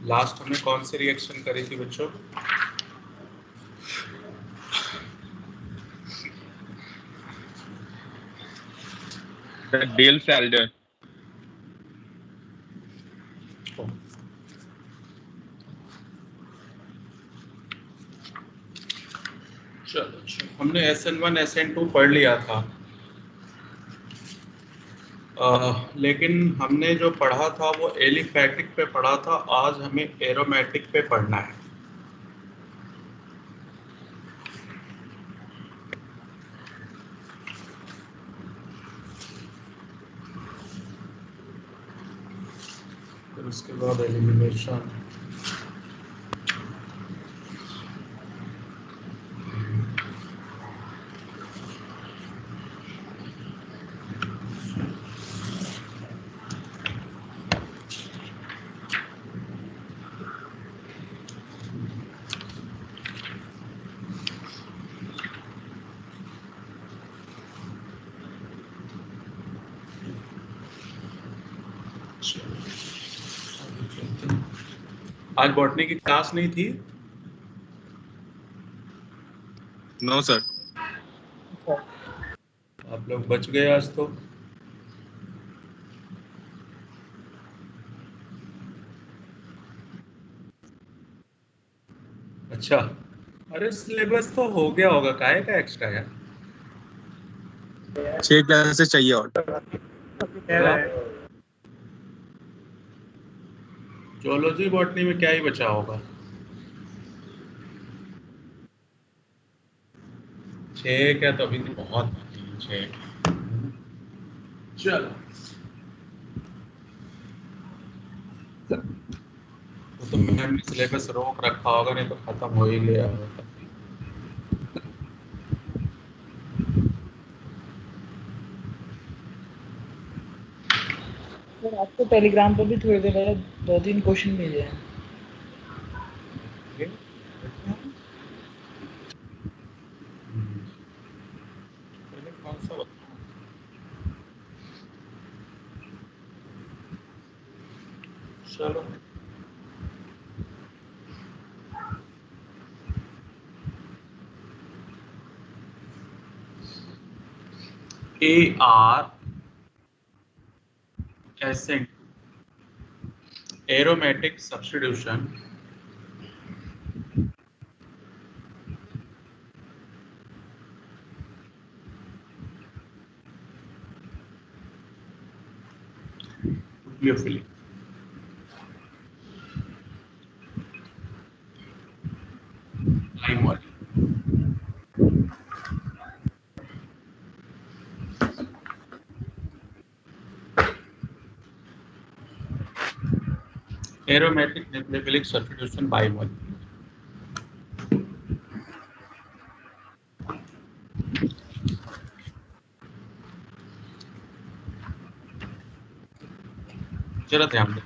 Last हमने कौन सी reaction करी थी बच्चों? Diels-Alder। चलो हमने SN1 SN2 पढ़ लिया था, लेकिन हमने जो पढ़ा था वो एलिफैटिक पे पढ़ा था। आज हमें एरोमेटिक पे पढ़ना है। फिर उसके बाद एलिमिनेशन, आज बॉटनी की क्लास नहीं थी? No sir. आप लोग बच गए आज तो। अच्छा, अरे सिलेबस तो हो गया होगा, काहे का एक्स्ट्रा यार? 6 क्लासेस चाहिए और। जोलॉजी बॉटनी में क्या ही बचा होगा? 6 क्या, तो अभी तो बहुत बाकी है 6। चलो तो मैम ने सिलेबस रोक रखा होगा, नहीं तो खत्म हो ही गया होगा। सर आपको टेलीग्राम पर भी थोड़ी देर पहले 2-3 क्वेश्चन भेजे हैं। पहले कौन सा बताऊं? चलो AR aromatic substitution nucleophilic। aromatic nucleophilic substitution bimolecular। जरा ध्यान दें,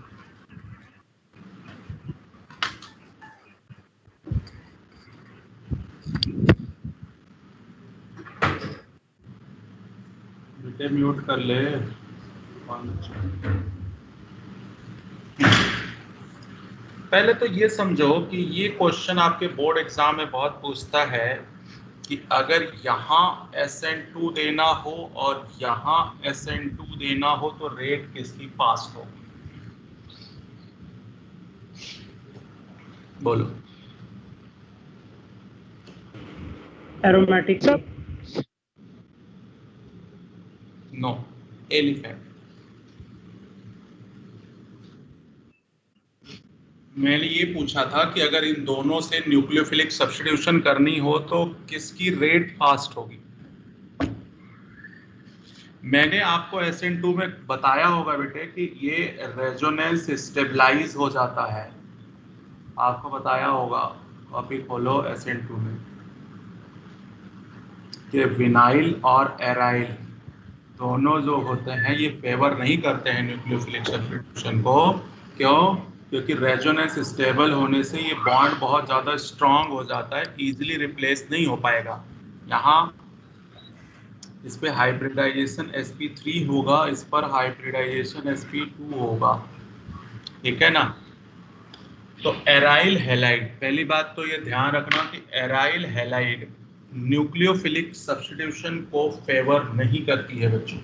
बेटे म्यूट कर ले। पहले तो ये समझो कि ये क्वेश्चन आपके बोर्ड एग्जाम में बहुत पूछता है कि अगर यहाँ SN2 देना हो और यहाँ SN2 देना हो तो रेट किसकी फास्ट होगी? बोलो। एरोमेटिक। No, elephant. मैंने ये पूछा था कि अगर इन दोनों से न्यूक्लियोफिलिक सब्स्टिट्यूशन करनी हो तो किसकी रेट फास्ट होगी? मैंने आपको SN2 में बताया होगा बेटे कि ये रेजोनेंस स्टेबलाइज हो जाता है, आपको बताया होगा। कॉपी खोलो SN2 में कि विनाइल और एराइल दोनों जो होते हैं ये फेवर नहीं करते हैं न्यूक्लियोफिलिक सब्स्टिट्यूशन को। क्यों? क्योंकि रेजोनेंस स्टेबल होने से ये बॉन्ड बहुत ज़्यादा स्ट्रांग हो जाता है, इजीली रिप्लेस नहीं हो पाएगा। यहाँ इस पे हाइब्रिडाइजेशन sp3 होगा, इस पर हाइब्रिडाइजेशन sp2 होगा, ठीक है ना? तो एराइल हैलाइड, पहली बात तो ये ध्यान रखना कि एराइल हैलाइड न्यूक्लियोफिलिक सब्स्टिट्यूशन को फेवर नहीं करती है बच्चों,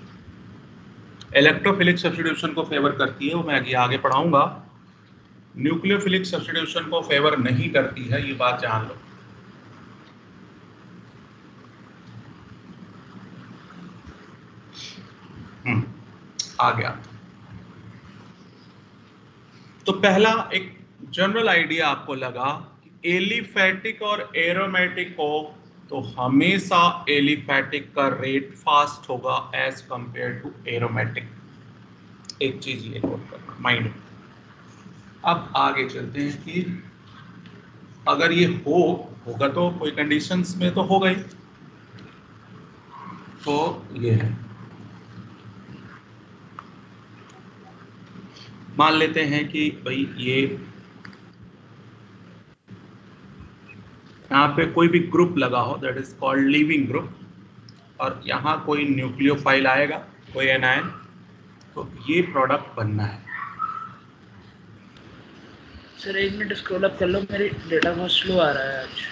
इलेक्ट्रोफिलिक सब्स्टिट्यूशन को फेवर करती है, वो मैं आगे पढ़ाऊंगा। न्यूक्लियोफिलिक सब्स्टिट्यूशन को फेवर नहीं करती है, ये बात जान लो। आ गया। तो पहला एक जनरल आइडिया आपको लगा कि एलिफैटिक और एरोमेटिक हो तो हमेशा एलिफैटिक का रेट फास्ट होगा एज कंपेयर टू एरोमेटिक। एक चीज ये नोट करना माइंड में। अब आगे चलते हैं कि अगर ये होगा तो कोई कंडीशंस में तो होगा ही। तो ये है, मान लेते हैं कि भाई ये यहाँ पे कोई भी ग्रुप लगा हो, that is called leaving group, और यहाँ कोई न्यूक्लियोफाइल आएगा, कोई एनायन, तो ये प्रोडक्ट बनना है। सर 1 मिनट स्क्रॉल अप कर लो, मेरी डेटा बहुत स्लो आ रहा है आज।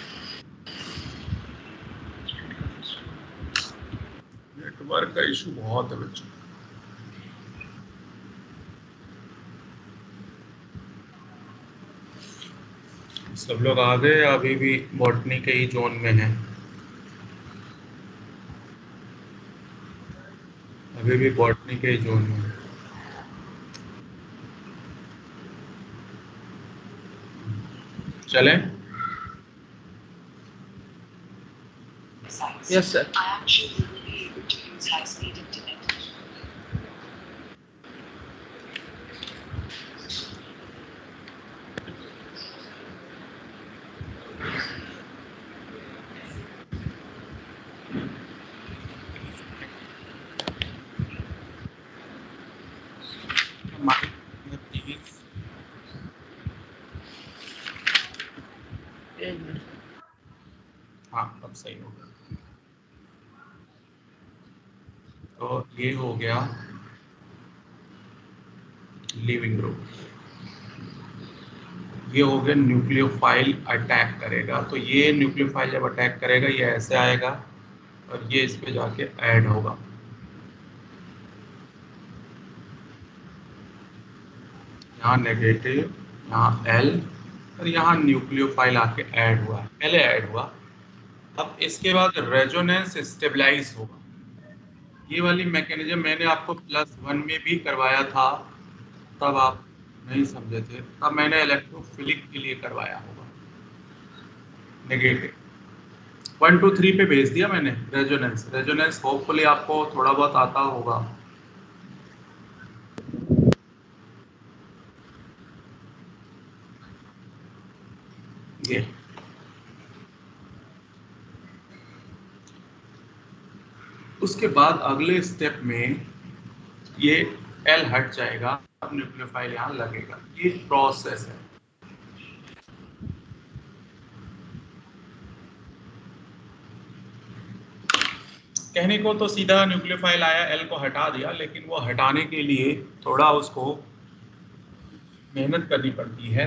नेटवर्क का इशू बहुत है बच्चों। सब लोग आ गए, अभी भी बॉटनी के ही जोन में हैं, अभी भी बॉटनी के ही जोन में है। चलें? Yes sir. हाँ अब सही हो गया। तो ये हो गया लिविंग ग्रुप, ये हो गया न्यूक्लियोफाइल अटैक करेगा। तो ये न्यूक्लियोफाइल जब अटैक करेगा ये ऐसे आएगा और ये इस पे जाके ऐड होगा। यहाँ नेगेटिव, यहाँ L, और यहाँ न्यूक्लियोफाइल आके ऐड हुआ, पहले ऐड हुआ। अब इसके बाद रेजोनेंस स्टेबलाइज होगा। ये वाली मैकेनिज्म मैंने आपको +1 में भी करवाया था, तब आप नहीं समझे थे, तब मैंने इलेक्ट्रोफिलिक के लिए करवाया होगा। नेगेटिव 1 2 3 पे भेज दिया मैंने रेजोनेंस होपफुली आपको थोड़ा बहुत आता होगा। ये उसके बाद अगले स्टेप में ये L हट जाएगा, अब न्यूक्लियोफाइल यहाँ लगेगा। ये प्रोसेस है। कहने को तो सीधा न्यूक्लियोफाइल आया, L को हटा दिया, लेकिन वो हटाने के लिए थोड़ा उसको मेहनत करनी पड़ती है।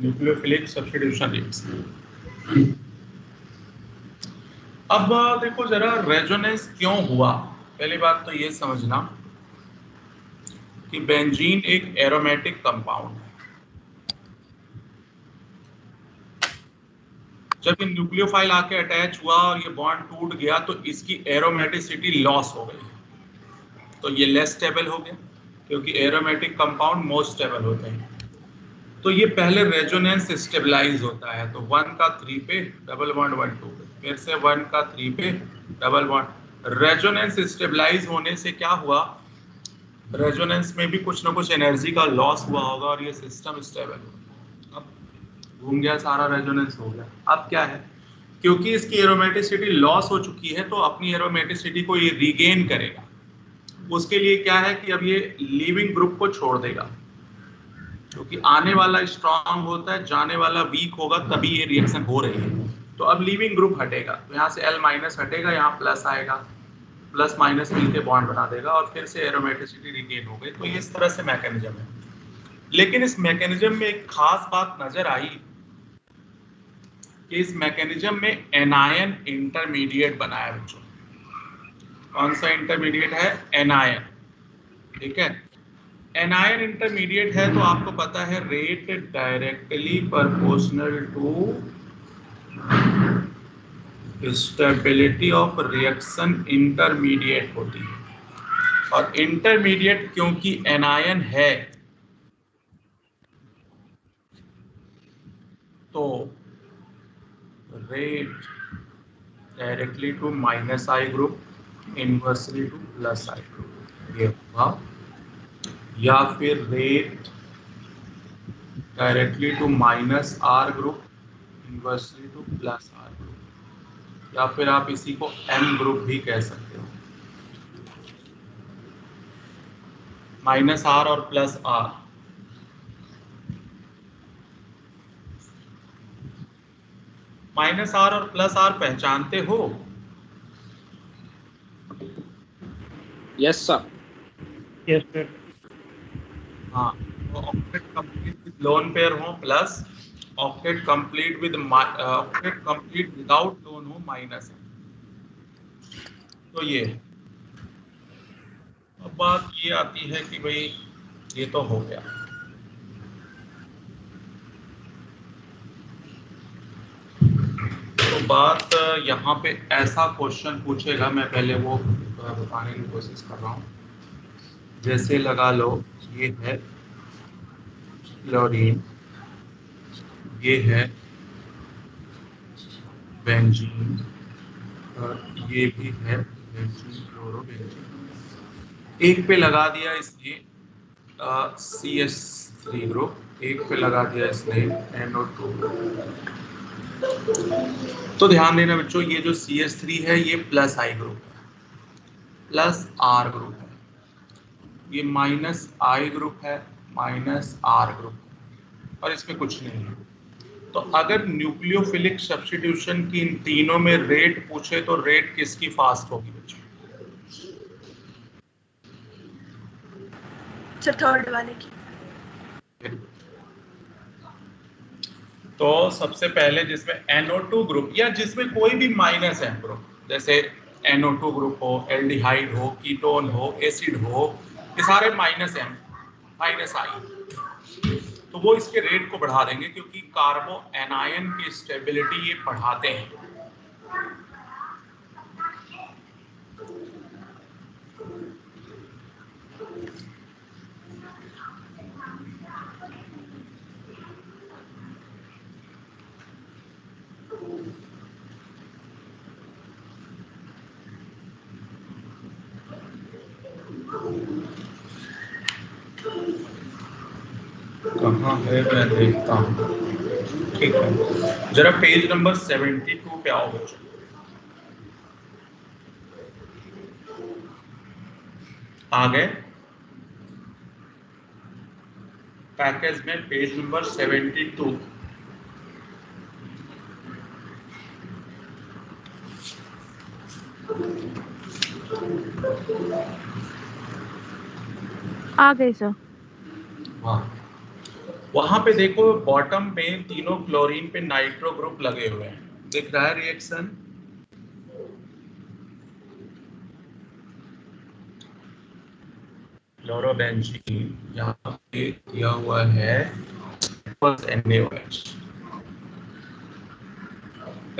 Nucleophilic substitution rates. अब देखो जरा रेजोनेंस क्यों हुआ। पहली बात तो ये समझना कि बेंजीन एक एरोमेटिक कंपाउंड है। जब ये न्यूक्लियोफाइल आके अटैच हुआ और ये बॉन्ड टूट गया तो इसकी एरोमेटिसिटी लॉस हो गई, तो ये लेस स्टेबल हो गया, क्योंकि एरोमेटिक कंपाउंड मोस्ट स्टेबल होते हैं। तो ये पहले रेजोनेंस स्टेबलाइज होता है, तो 1 का 3 पे डबल बॉन्ड 1 2 पे, फिर से 1 का 3 पे डबल बॉन्ड। रेजोनेंस स्टेबलाइज होने से क्या हुआ, रेजोनेंस में भी कुछ ना कुछ एनर्जी का लॉस हुआ होगा और ये सिस्टम स्टेबल हो। अब घूम गया सारा, रेजोनेंस हो गया। अब क्या है, क्योंकि इसकी एरोमेटिसिटी लॉस हो चुकी है तो अपनी एरोमेटिसिटी को ये रीगेन करेगा। उसके लिए क्या है कि अब ये लीविंग ग्रुप को छोड़ देगा, क्योंकि आने वाला स्ट्रांग होता है, जाने वाला वीक होगा, तभी ये रिएक्शन हो रही है। तो अब लीविंग ग्रुप हटेगा, तो यहाँ से L माइनस हटेगा, यहाँ प्लस आएगा, प्लस माइनस मिलके बॉन्ड बना देगा और फिर से एरोमेटिसिटी रिगेन हो गई। तो ये इस तरह से मैकेनिज्म है। लेकिन इस मैकेनिज्म में एक खास बात नजर आई कि इस मैकेनिज्म में एनायन इंटरमीडिएट बनाया बच्चों। कौन सा इंटरमीडिएट है? एनायन। ठीक है, एनायन इंटरमीडिएट है तो आपको पता है rate directly proportional to stability of reaction intermediate होती है। और इंटरमीडिएट क्योंकि एनायन है तो rate directly to minus I group, inversely to plus I group ये होगा, या फिर rate directly to minus R group, inversely to plus R group, या फिर आप इसी को एम ग्रुप भी कह सकते हो। माइनस आर और प्लस आर, माइनस आर और प्लस आर पहचानते हो? Yes sir. Yes sir. हाँ, तो octet complete with lone pair हो plus, octet complete with octet complete without lone हो माइनस। तो ये अब बात ये आती है कि भाई ये तो हो गया, तो बात यहाँ पे ऐसा क्वेश्चन पूछेगा, मैं पहले वो बताने की कोशिश कर रहा हूँ। जैसे लगा लो ये है क्लोरीन, ये है बेंजीन और ये भी है बेंजीन क्लोरोबेंजीन। एक पे लगा दिया इसने CH3 ग्रुप, एक पे लगा दिया इसने NO2 ग्रुप। तो ध्यान देना बच्चों, ये जो CH3 है ये प्लस आई ग्रुप है, प्लस R ग्रुप है, ये माइनस आई ग्रुप है, माइनस R ग्रुप है, और इसमें कुछ नहीं है। तो अगर न्यूक्लियोफिलिक सब्स्टिट्यूशन की इन तीनों में रेट पूछे तो रेट किसकी फास्ट होगी बच्चों? थर्ड वाले की। तो सबसे पहले जिसमें NO2 ग्रुप या जिसमें कोई भी माइनस M ग्रुप, जैसे NO2 ग्रुप हो, एल्डिहाइड हो, कीटोन हो, एसिड हो, ये सारे माइनस M माइनस I, तो वो इसके रेट को बढ़ा देंगे क्योंकि कार्बो एनायन की स्टेबिलिटी ये बढ़ाते हैं। कहाँ है मैं देखता हूँ। ठीक है, जरा पेज नंबर 72 पे आओ बच्चों। आ गए पैकेज में पेज नंबर 72। आ गए सर। हाँ, वहां पे देखो बॉटम में तीनों क्लोरीन पे नाइट्रो ग्रुप लगे हुए हैं, दिख रहा है रिएक्शन? क्लोरोबेंजीन यहाँ पे दिया हुआ है NaOH,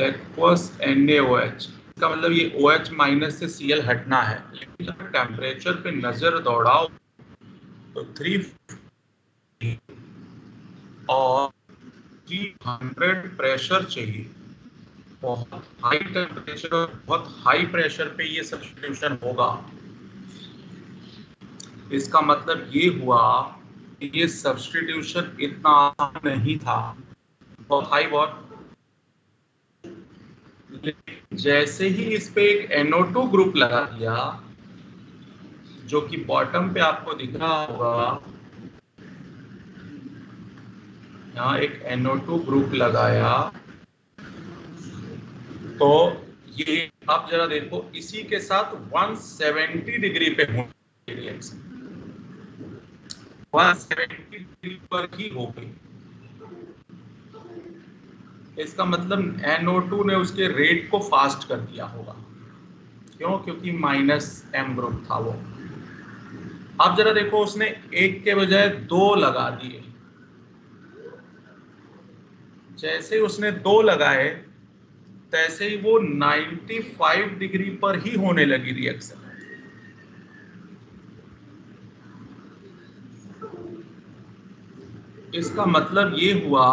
एक्वस NaOH, इसका मतलब ये OH माइनस से Cl हटना है। लेकिन जब टेम्परेचर पे नजर दौड़ाओ तो 350 और 300 प्रेशर चाहिए, बहुत हाई टेम्परेचर और बहुत हाई प्रेशर पे ये सब्स्टिट्यूशन होगा। इसका मतलब ये हुआ कि ये सब्स्टिट्यूशन इतना आसान नहीं था, बहुत हाई बहुत। जैसे ही इस पे एक NO2 ग्रुप लगा दिया, जो कि बॉटम पे आपको दिख रहा होगा, यहाँ एक NO2 ग्रुप लगाया तो ये आप जरा देखो, इसी के साथ 170 डिग्री पे होने रिएक्शन 170 डिग्री पर ही हो गई। इसका मतलब NO2 ने उसके रेट को फास्ट कर दिया होगा। क्यों? क्योंकि -m ग्रुप था वो। अब जरा देखो, उसने एक के बजाय 2 लगा दिए। जैसे उसने 2 लगाए तैसे ही वो 95 डिग्री पर ही होने लगी रिएक्शन। इसका मतलब ये हुआ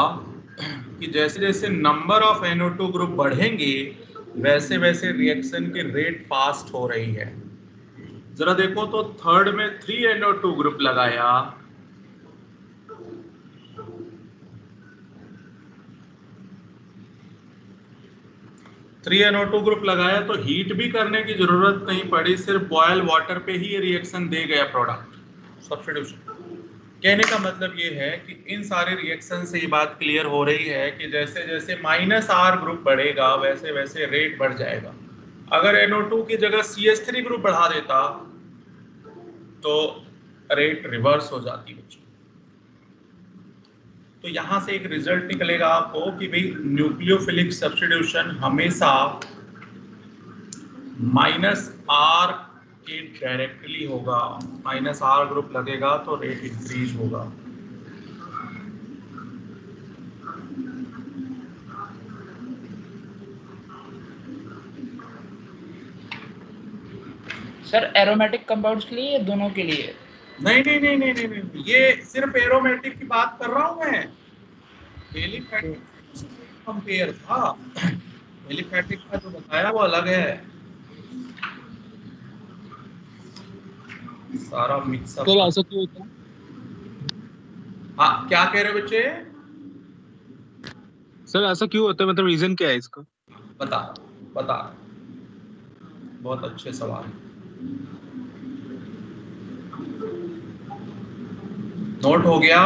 कि जैसे जैसे नंबर ऑफ NO2 ग्रुप बढ़ेंगे वैसे वैसे रिएक्शन की रेट फास्ट हो रही है। जरा देखो तो थर्ड में 3 NO2 ग्रुप लगाया, NO2 ग्रुप लगाया तो हीट भी करने की जरूरत नहीं पड़ी, सिर्फ बॉयल वाटर पे ही ये रिएक्शन दे गया प्रोडक्ट सब्स्टिट्यूशन। कहने का मतलब ये है कि इन सारे रिएक्शन से ये बात क्लियर हो रही है कि जैसे जैसे -R ग्रुप बढ़ेगा वैसे वैसे रेट बढ़ जाएगा। अगर NO2 की जगह CH3 ग्रुप बढ़ा देता तो रेट रिवर्स हो जाती बच्चों। तो यहां से एक रिजल्ट निकलेगा आपको कि भाई न्यूक्लियोफिलिक सब्स्टिट्यूशन हमेशा -R के डायरेक्टली होगा। -R ग्रुप लगेगा तो रेट इंक्रीज होगा। सर एरोमेटिक कंपाउंड्स के लिए या दोनों के लिए? नहीं नहीं नहीं नहीं नहीं, नहीं। ये सिर्फ एरोमेटिक की बात कर रहा हूं मैं। एलिफैटिक कंपेयर था, एलिफैटिक का जो बताया वो अलग है। सारा मिक्सअप। सर ऐसा क्यों होता है? हाँ, क्या कह रहे हो बच्चे? सर ऐसा क्यों होता है, मतलब रीजन क्या है इसका? बता बता, बहुत अच्छे सवाल। नोट हो गया?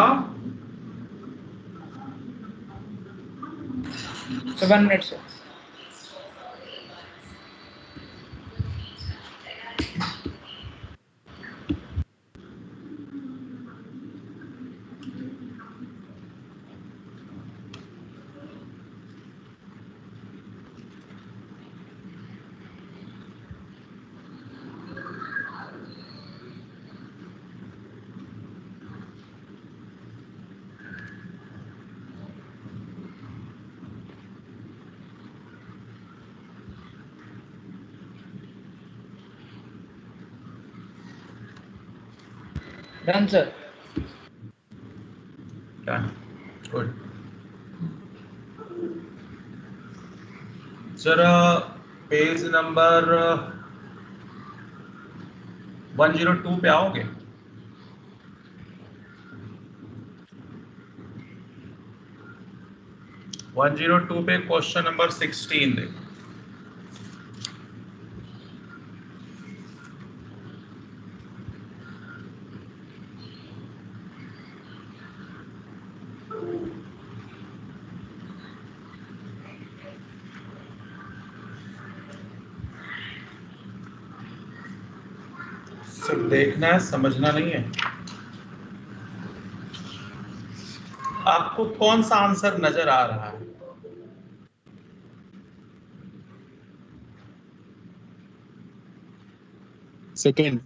7 मिनट से। Done sir. गुड। जरा पेज नंबर 102 पे आओगे? वन 102 पे क्वेश्चन नंबर 16 देखो। सिर्फ देखना है, समझना नहीं है। आपको कौन सा आंसर नजर आ रहा है? सेकेंड।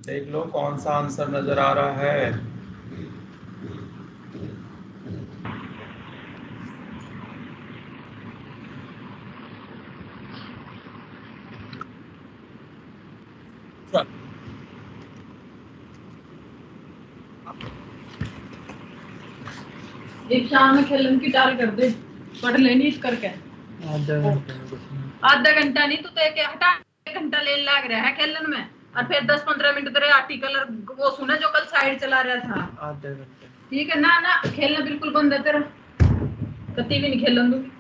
देख लो कौन सा आंसर नजर आ रहा है। एक शाम में खेलन की टार कर दे, पढ़ लेनी इस करके। आधा घंटा नहीं, तू तो एक हटा 1 घंटा ले लग रहा है खेलन में, और फिर 10-15 मिनट तेरे आर्टिकल वो सुना जो कल साइड चला रहा था। आधा घंटा ठीक है ना? ना खेलना बिल्कुल बंद है तेरा, कभी भी नहीं खेलन दूंगी।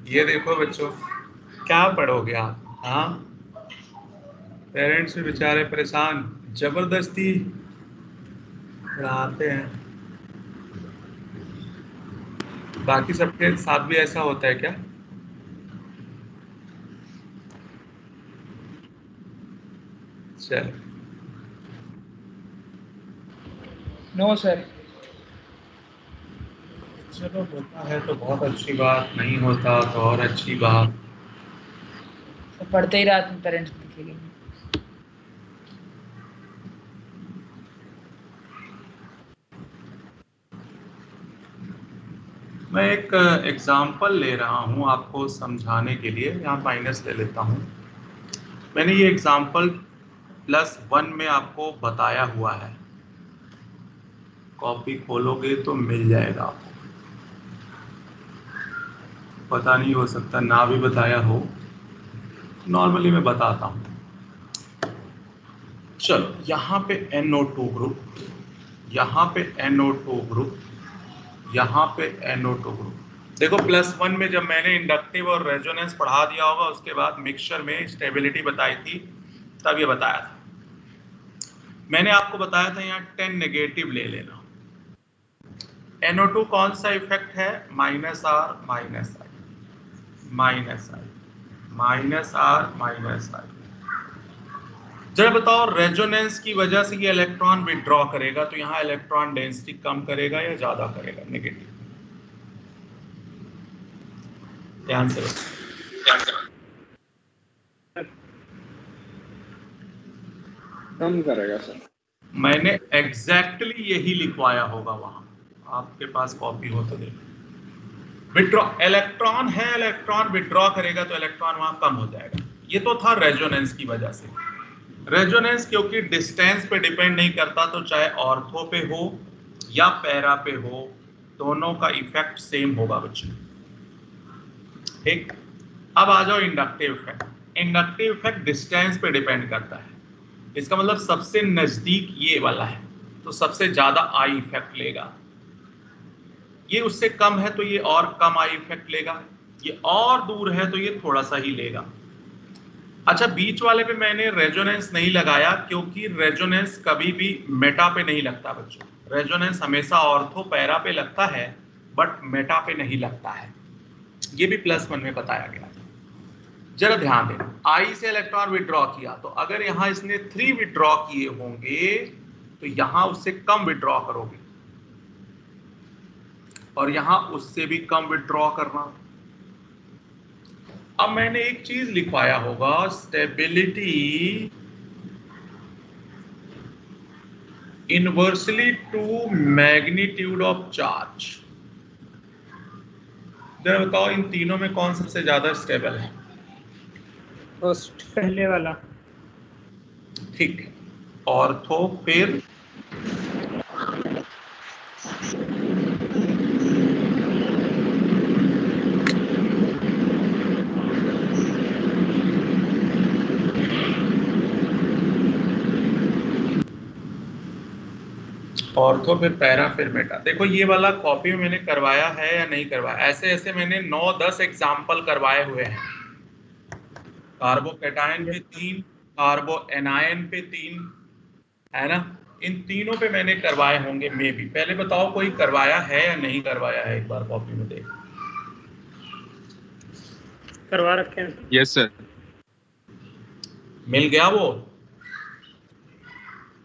ये देखो बच्चों, क्या पढ़ोगे आप? हाँ, पेरेंट्स भी बेचारे परेशान, जबरदस्ती पढ़ाते हैं। बाकी सबके साथ भी ऐसा होता है क्या? चल, नो सर। चलो होता है तो बहुत अच्छी बात, नहीं होता तो और अच्छी बात। तो पढ़ते ही रात में पेरेंट्स दिखेंगे। मैं एक एग्जाम्पल ले रहा हूँ आपको समझाने के लिए, यहाँ माइनस ले लेता हूँ। मैंने ये एग्जाम्पल +1 में आपको बताया हुआ है, कॉपी खोलोगे तो मिल जाएगा आपको। पता नहीं, हो सकता ना भी बताया हो, नॉर्मली मैं बताता हूँ। चलो, यहाँ पे NO2 ग्रुप, यहाँ पे NO2 ग्रुप, यहाँ पे NO2 ग्रुप। देखो +1 में जब मैंने इंडक्टिव और रेजोनेंस पढ़ा दिया होगा, उसके बाद मिक्सचर में स्टेबिलिटी बताई थी, तब ये बताया था। मैंने आपको बताया था यहाँ 10 नेगेटिव ले लेना। NO2 कौन सा इफेक्ट है? -R -I, -R -I। जरा बताओ, रेजोनेंस की वजह से ये इलेक्ट्रॉन विड्रॉ करेगा, तो यहाँ इलेक्ट्रॉन डेंसिटी कम करेगा या ज्यादा करेगा? नेगेटिव। ध्यान से कम करेगा सर। मैंने एग्जैक्टली यही लिखवाया होगा वहां, आपके पास कॉपी हो तो देखो। विड्रॉ, इलेक्ट्रॉन है, इलेक्ट्रॉन विड्रॉ करेगा तो इलेक्ट्रॉन वहां कम हो जाएगा। ये तो था रेजोनेंस की वजह से। रेजोनेंस क्योंकि डिस्टेंस पे डिपेंड नहीं करता, तो चाहे ऑर्थो पे हो या पैरा पे हो, दोनों का इफेक्ट सेम होगा बच्चे। ठीक, अब आ जाओ inductive effect. Inductive effect distance पे डिपेंड करता है। इसका मतलब सबसे नजदीक ये वाला है तो सबसे ज्यादा आई इफेक्ट लेगा, ये उससे कम है तो ये और कम आई इफेक्ट लेगा, ये और दूर है तो ये थोड़ा सा ही लेगा। अच्छा, बीच वाले पे मैंने रेजोनेंस नहीं लगाया क्योंकि रेजोनेंस कभी भी मेटा पे नहीं लगता बच्चों। रेजोनेंस हमेशा ऑर्थो पैरा पे लगता है, बट मेटा पे नहीं लगता है। ये भी +1 में बताया गया था। जरा ध्यान देना, आई से इलेक्ट्रॉन विड्रॉ किया, तो अगर यहां इसने 3 विड्रॉ किए होंगे तो यहां उससे कम विड्रॉ करोगे, और यहां उससे भी कम विड्रॉ करना। अब मैंने एक चीज लिखवाया होगा, stability inversely to magnitude of charge. जरा बताओ, इन तीनों में कौन सबसे ज्यादा स्टेबल है? फर्स्ट, पहले वाला। ठीक है, ऑर्थो, फिर ऑर्थो, फिर पैरा, फिर मेटा। देखो ये वाला कॉपी में मैंने करवाया है या नहीं करवाया, ऐसे ऐसे मैंने 9-10 एग्जाम्पल करवाए हुए हैं। कार्बोकैटायन पे 3, कार्बो एनायन पे 3, है ना? इन तीनों पे मैंने करवाए होंगे मे बी। पहले बताओ कोई करवाया है या नहीं करवाया है, एक बार कॉपी में देख। करवा रखे हैं। Yes sir. मिल गया वो।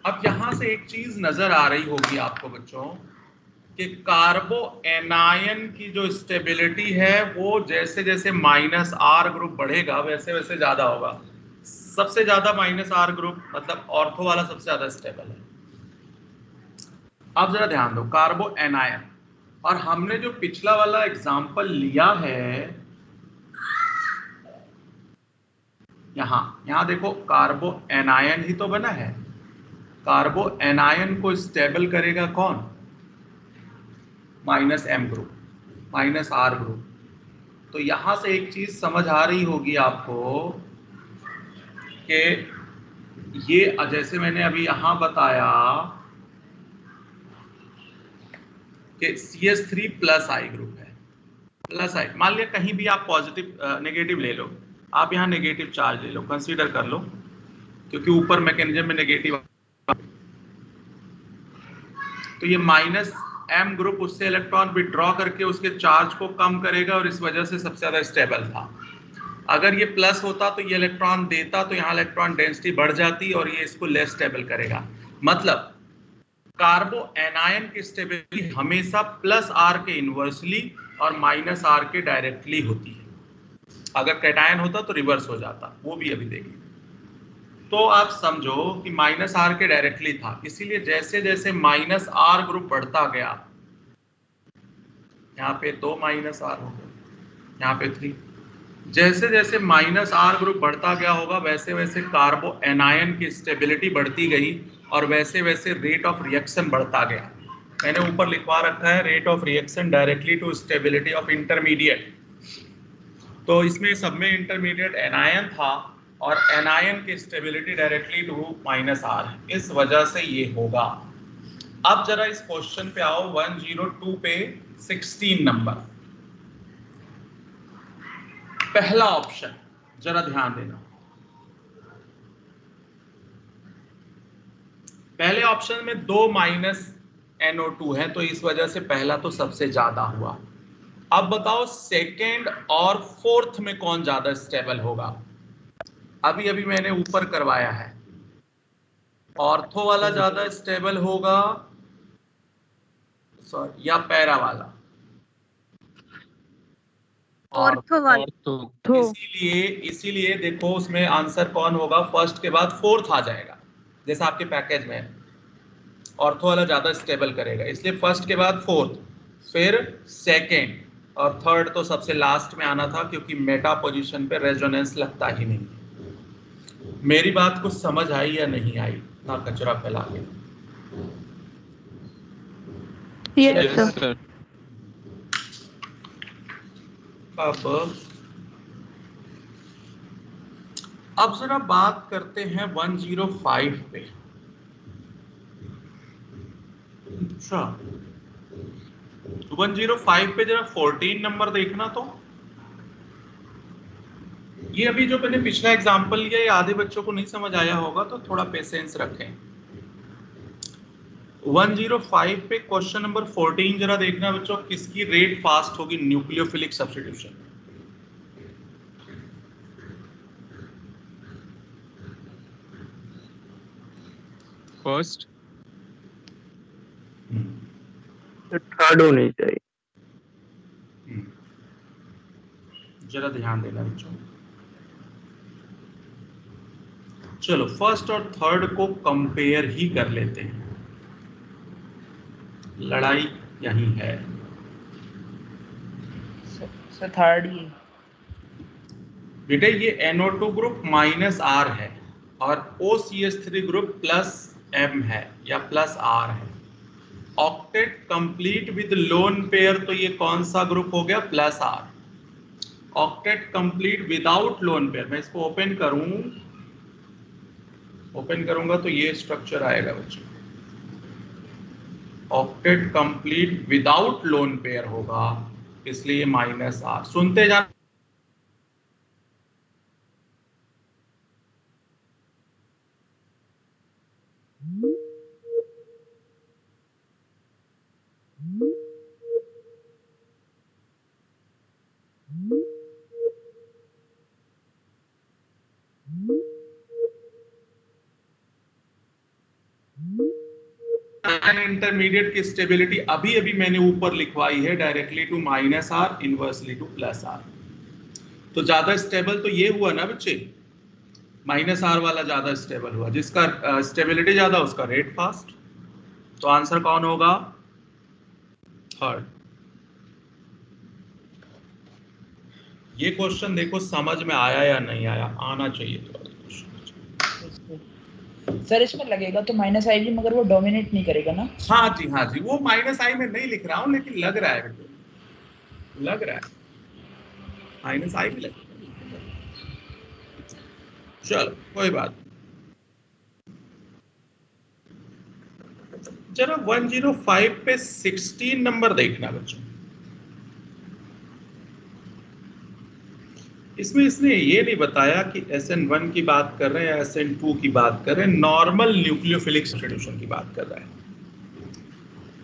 अब यहां से एक चीज नजर आ रही होगी आपको बच्चों कि कार्बो एनायन की जो स्टेबिलिटी है वो जैसे जैसे -R ग्रुप बढ़ेगा वैसे वैसे ज्यादा होगा। सबसे ज्यादा -R ग्रुप मतलब ऑर्थो वाला सबसे ज्यादा स्टेबल है। अब जरा ध्यान दो, कार्बो एनायन, और हमने जो पिछला वाला एग्जाम्पल लिया है, यहां देखो कार्बो एनायन ही तो बना है। कार्बो एनायन को स्टेबल करेगा कौन? -M group, -R group. तो यहां से एक चीज समझ आ रही होगी आपको कि ये जैसे मैंने अभी यहां बताया कि CH3+ ग्रुप है, +I। मान लिया कहीं भी आप पॉजिटिव नेगेटिव ले लो, आप यहाँ नेगेटिव चार्ज ले लो, कंसीडर कर लो क्योंकि ऊपर मैकेनिज्म में नेगेटिव। तो ये माइनस m ग्रुप उससे इलेक्ट्रॉन विड्रॉ करके उसके चार्ज को कम करेगा और इस वजह से सबसे ज्यादा स्टेबल था। अगर ये प्लस होता तो ये इलेक्ट्रॉन देता, तो यहाँ इलेक्ट्रॉन डेंसिटी बढ़ जाती और ये इसको लेस स्टेबल करेगा। मतलब कार्बो एनायन की स्टेबिलिटी हमेशा प्लस आर के इनवर्सली और माइनस आर के डायरेक्टली होती है। अगर कैटायन होता तो रिवर्स हो जाता, वो भी अभी देखेंगे। तो आप समझो कि माइनस आर के डायरेक्टली था, इसीलिए जैसे जैसे माइनस आर ग्रुप बढ़ता गया, यहाँ पे 2 माइनस आर हो गए, यहाँ पे 3, जैसे जैसे माइनस आर ग्रुप बढ़ता गया होगा वैसे वैसे कार्बो एनायन की स्टेबिलिटी बढ़ती गई और वैसे वैसे रेट ऑफ रिएक्शन बढ़ता गया। मैंने ऊपर लिखवा रखा है rate of reaction directly to stability of intermediate. तो इसमें सब में इंटरमीडिएट एनायन था और एनायन की stability directly to minus R है, इस वजह से ये होगा। अब जरा इस क्वेश्चन पे आओ 102 पे 16 नंबर, पहला ऑप्शन जरा ध्यान देना। पहले ऑप्शन में 2 माइनस NO2 है, तो इस वजह से पहला तो सबसे ज्यादा हुआ। अब बताओ सेकेंड और फोर्थ में कौन ज्यादा स्टेबल होगा। अभी अभी मैंने ऊपर करवाया है, ऑर्थो वाला ज्यादा स्टेबल होगा सॉरी या पैरा वाला? ऑर्थो वाला। इसीलिए देखो उसमें आंसर कौन होगा, फर्स्ट के बाद फोर्थ आ जाएगा जैसा आपके पैकेज में है। ऑर्थो वाला ज्यादा स्टेबल करेगा, इसलिए फर्स्ट के बाद फोर्थ, फिर सेकेंड और थर्ड तो सबसे लास्ट में आना था क्योंकि मेटा पोजीशन पे रेजोनेंस लगता ही नहीं। मेरी बात को समझ आई या नहीं आई? ना कचरा फैला के। Yes sir. अब जरा बात करते हैं 105 पे। अच्छा 105 पे जरा 14 नंबर देखना। तो ये अभी जो मैंने पिछला एग्जांपल लिया ये आधे बच्चों को नहीं समझ आया होगा, तो थोड़ा पेशेंस रखें। 105 पे क्वेश्चन नंबर 14 जरा देखना बच्चों, किसकी रेट फास्ट होगी न्यूक्लियोफिलिक सब्स्टिट्यूशन। फर्स्ट थर्ड होनी चाहिए। जरा ध्यान देना बच्चों। चलो फर्स्ट और थर्ड को कंपेयर ही कर लेते हैं, लड़ाई यही है। सर थर्ड ही बेटे ये NO2 ग्रुप माइनस R है और OCH3 ग्रुप प्लस M है या प्लस R है। Octet complete with lone pair, तो ये कौन सा ग्रुप हो गया? Plus R। Octet complete without lone pair, मैं इसको ओपन करूंगा तो ये स्ट्रक्चर आएगा बच्चों। Octet complete without lone pair होगा, इसलिए माइनस R। सुनते जा इंटरमीडिएट की स्टेबिलिटी अभी अभी मैंने ऊपर लिखवाई है, directly to minus R, inversely to plus R। तो ज्यादा स्टेबल तो ये हुआ ना बच्चे, माइनस R वाला ज्यादा स्टेबल हुआ, जिसका स्टेबिलिटी ज्यादा उसका रेट फास्ट। तो आंसर कौन होगा? थर्ड। ये क्वेश्चन देखो समझ में आया या नहीं आया, आना चाहिए थोड़ा। सर इसमें लगेगा तो माइनस आई भी, मगर वो डोमिनेट नहीं करेगा ना? हाँ जी, वो माइनस आई में नहीं लिख रहा हूँ लेकिन लग रहा है, लग रहा है माइनस आई भी लग रहा है। चलो कोई बात। जरा 105 पे 16 नंबर देखना बच्चों। इसमें इसने ये नहीं बताया कि SN1 की बात कर रहे हैं या SN2 की बात कर रहे हैं, नॉर्मल न्यूक्लियोफिलिक सब्स्टिट्यूशन की बात कर रहा है।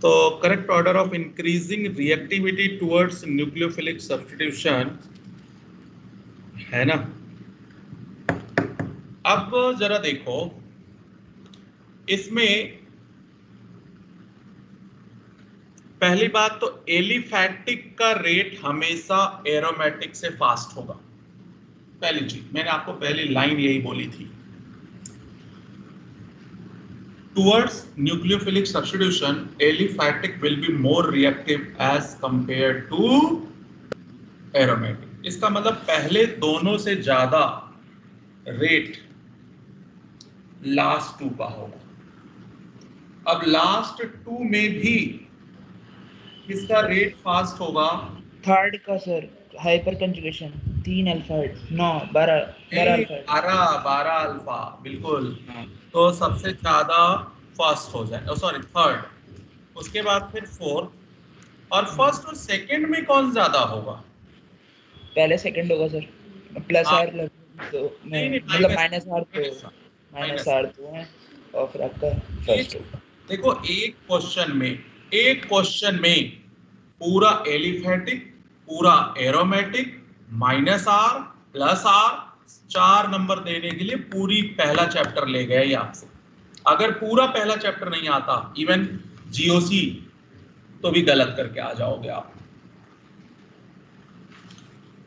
तो correct order of increasing reactivity towards nucleophilic substitution है ना। अब जरा देखो, इसमें पहली बात तो एलिफैटिक का रेट हमेशा एरोमेटिक से फास्ट होगा। पहली चीज मैंने आपको पहली लाइन यही बोली थी, towards nucleophilic substitution aliphatic will be more reactive as compare to aromatic. इसका मतलब पहले दोनों से ज्यादा रेट लास्ट टू का होगा। अब लास्ट टू में भी किसका रेट फास्ट होगा? थर्ड का sir, hyper conjugation 3 alpha 9 12 alpha, बिल्कुल। तो सबसे ज्यादा फर्स्ट हो जाए, सॉरी थर्ड, उसके बाद फिर फोर्थ, और फर्स्ट और सेकंड में कौन ज्यादा होगा? पहले सेकंड होगा सर, प्लस आर तो मतलब माइनस आर तो है, और फिर आपका फर्स्ट होगा। देखो एक क्वेश्चन में पूरा एलिफैटिक, पूरा aromatic, minus R plus R, 4 number देने के लिए पूरी पहला चैप्टर ले गए आपसे। अगर पूरा पहला चैप्टर नहीं आता, इवन जीओसी, तो भी गलत करके आ जाओगे आप,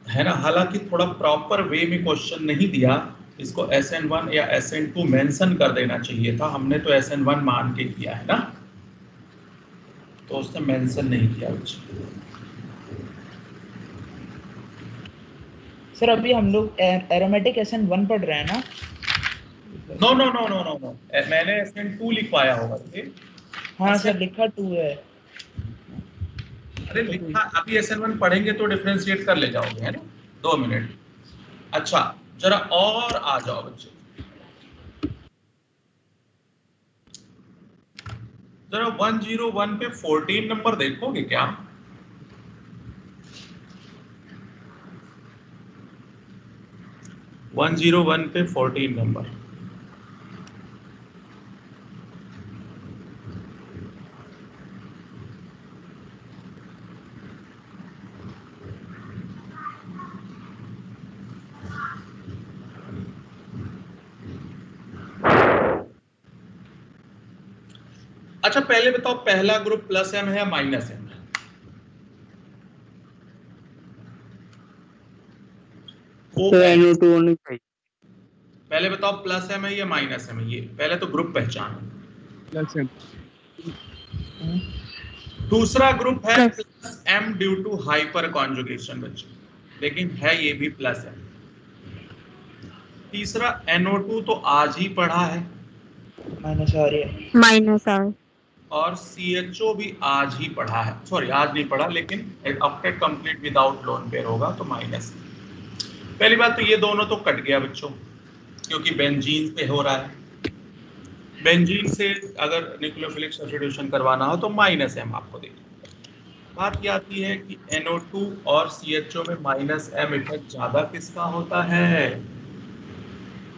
है ना। हालांकि थोड़ा प्रॉपर वे में क्वेश्चन नहीं दिया, इसको SN1 या SN2 मेंशन कर देना चाहिए था। हमने तो SN1 मान के किया है ना, तो उसने मेंशन नहीं किया। सर अभी हम लोग एरोमेटिक SN1 पढ़ रहे हैं ना? नो, मैंने SN2 लिखवाया होगा। हाँ सर, लिखा 2 है। अरे लिखा, अभी SN1 पढ़ेंगे तो डिफरेंशिएट कर ले जाओगे, है ना। 2 मिनट। अच्छा जरा और आ जाओ बच्चे, जरा 101 पे 14 नंबर देखोगे क्या? वन 101 पे 14 नंबर। अच्छा पहले बताओ, पहला ग्रुप प्लस एम है या माइनस एम है? पहले बताओ प्लस एम है या माइनस एम है? ये पहले तो ग्रुप पहचानो। Plus M. दूसरा ग्रुप है plus M due to hyper conjugation बच्चे, लेकिन है ये भी प्लस एम। तीसरा NO2 तो आज ही पढ़ा है, माइनस आर, और CHO भी आज ही पढ़ा है, सॉरी आज नहीं पढ़ा, लेकिन octet complete without lone pair होगा तो माइनस। पहली बात तो ये दोनों तो कट गया बच्चों, क्योंकि बेंजीन पे हो रहा है। बेंजीन से अगर न्यूक्लियोफिलिक सब्स्टिट्यूशन करवाना हो तो माइनस एम आपको देखना। बात ये आती है कि NO2 और CHO में माइनस एम इफेक्ट ज्यादा किसका होता है?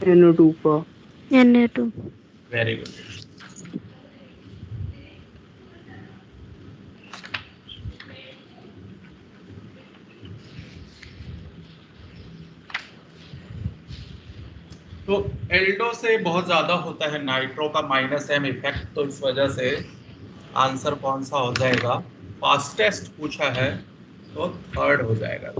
NO2 का। Na2। Very good. तो एल्डो से बहुत ज्यादा होता है नाइट्रो का माइनस एम इफेक्ट, तो इस वजह से आंसर कौन सा हो जाएगा? फास्टेस्ट पूछा है तो थर्ड हो जाएगा।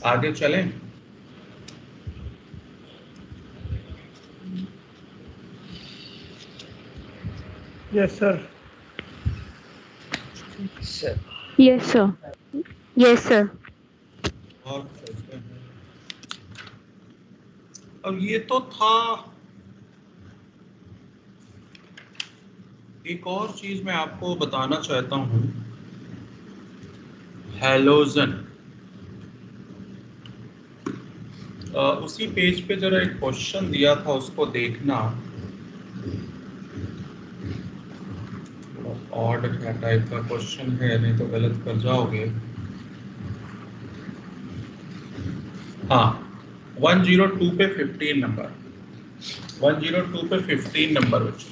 आगे चलें। Yes sir. Yes sir, yes sir. और चलते हैं। अब ये तो था, एक और चीज मैं आपको बताना चाहता हूं, हैलोजन। उसी पेज पे जरा एक क्वेश्चन दिया था, उसको देखना। ऑड क्या टाइप का क्वेश्चन है, नहीं तो गलत कर जाओगे। हाँ 102 पे 15 नंबर, 102 पे 15 नंबर बच्चों।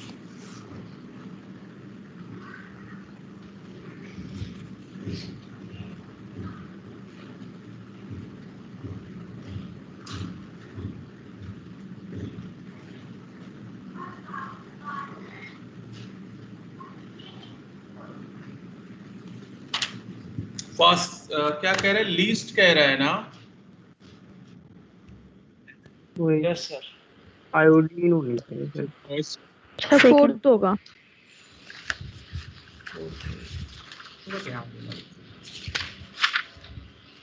फर्स्ट क्या कह रहे हैं, लीस्ट कह रहे हैं ना? यस सर, आयोडीन होनी चाहिए सर। फर्स्ट फोर्थ होगा।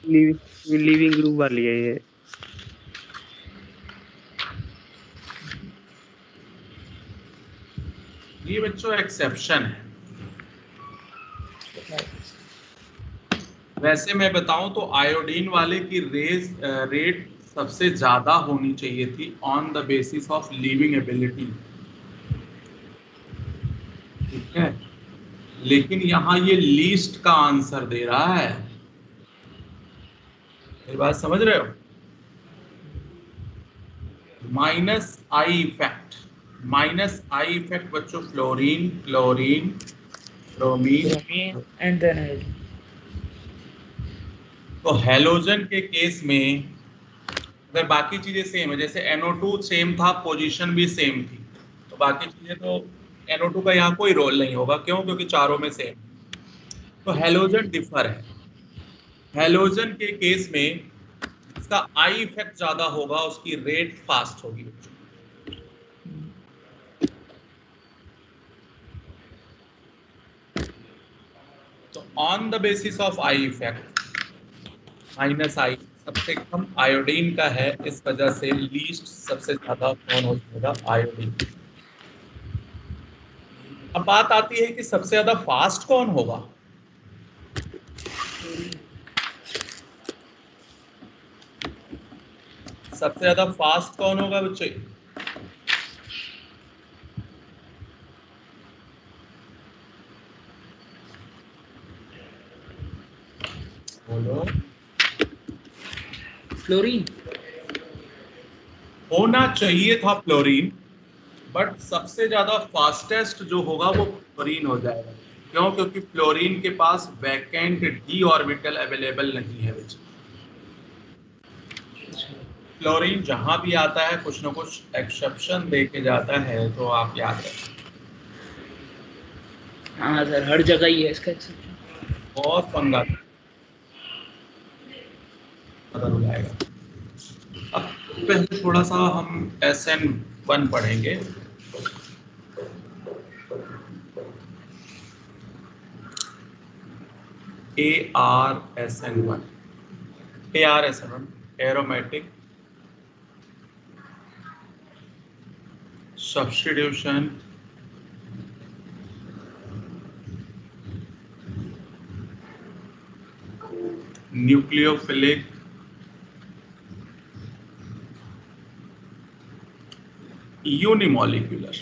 लिविंग ग्रुप वाली है ये। ये बच्चों एक्सेप्शन है। वैसे मैं बताऊं तो आयोडीन वाले की रेट सबसे ज्यादा होनी चाहिए थी on the basis of leaving ability, ठीक है, लेकिन यहाँ ये लीस्ट का आंसर दे रहा है। मेरी बात समझ रहे हो? Minus I effect, minus I effect बच्चों, fluorine, chlorine, bromine and then iodine. तो हेलोजन के केस में अगर बाकी चीजें सेम है, जैसे NO2 सेम था, पोजीशन भी सेम थी, तो बाकी चीजें तो NO2 का यहाँ कोई रोल नहीं होगा। क्यों? क्योंकि चारों में सेम। तो हेलोजन डिफर है। हेलोजन के केस में इसका आई इफेक्ट ज्यादा होगा, उसकी रेट फास्ट होगी। तो on the basis of I effect minus I सबसे कम आयोडीन का है, इस वजह से लीस्ट सबसे ज्यादा कौन हो जाएगा? आयोडीन। अब बात आती है कि सबसे ज्यादा फास्ट कौन होगा? सबसे ज्यादा फास्ट कौन होगा बच्चे? बोलो। फ्लोरीन होना चाहिए था फ्लोरीन, बट सबसे ज्यादा फास्टेस्ट जो होगा वो फ्लोरीन हो जाएगा। क्यों? क्योंकि फ्लोरीन के पास वैकेंट डी ऑर्बिटल अवेलेबल नहीं है बच्चे। फ्लोरीन जहां भी आता है कुछ ना कुछ एक्सेप्शन दे के जाता है, तो आप याद रखें। हाँ सर, हर जगह ही है इसका एक्सेप्शन। बहुत पंगा पता जाएगा। अब पहले थोड़ा सा हम SN1 पढ़ेंगे। ARSN1, ARSN1 aromatic substitution nucleophilic unimolecular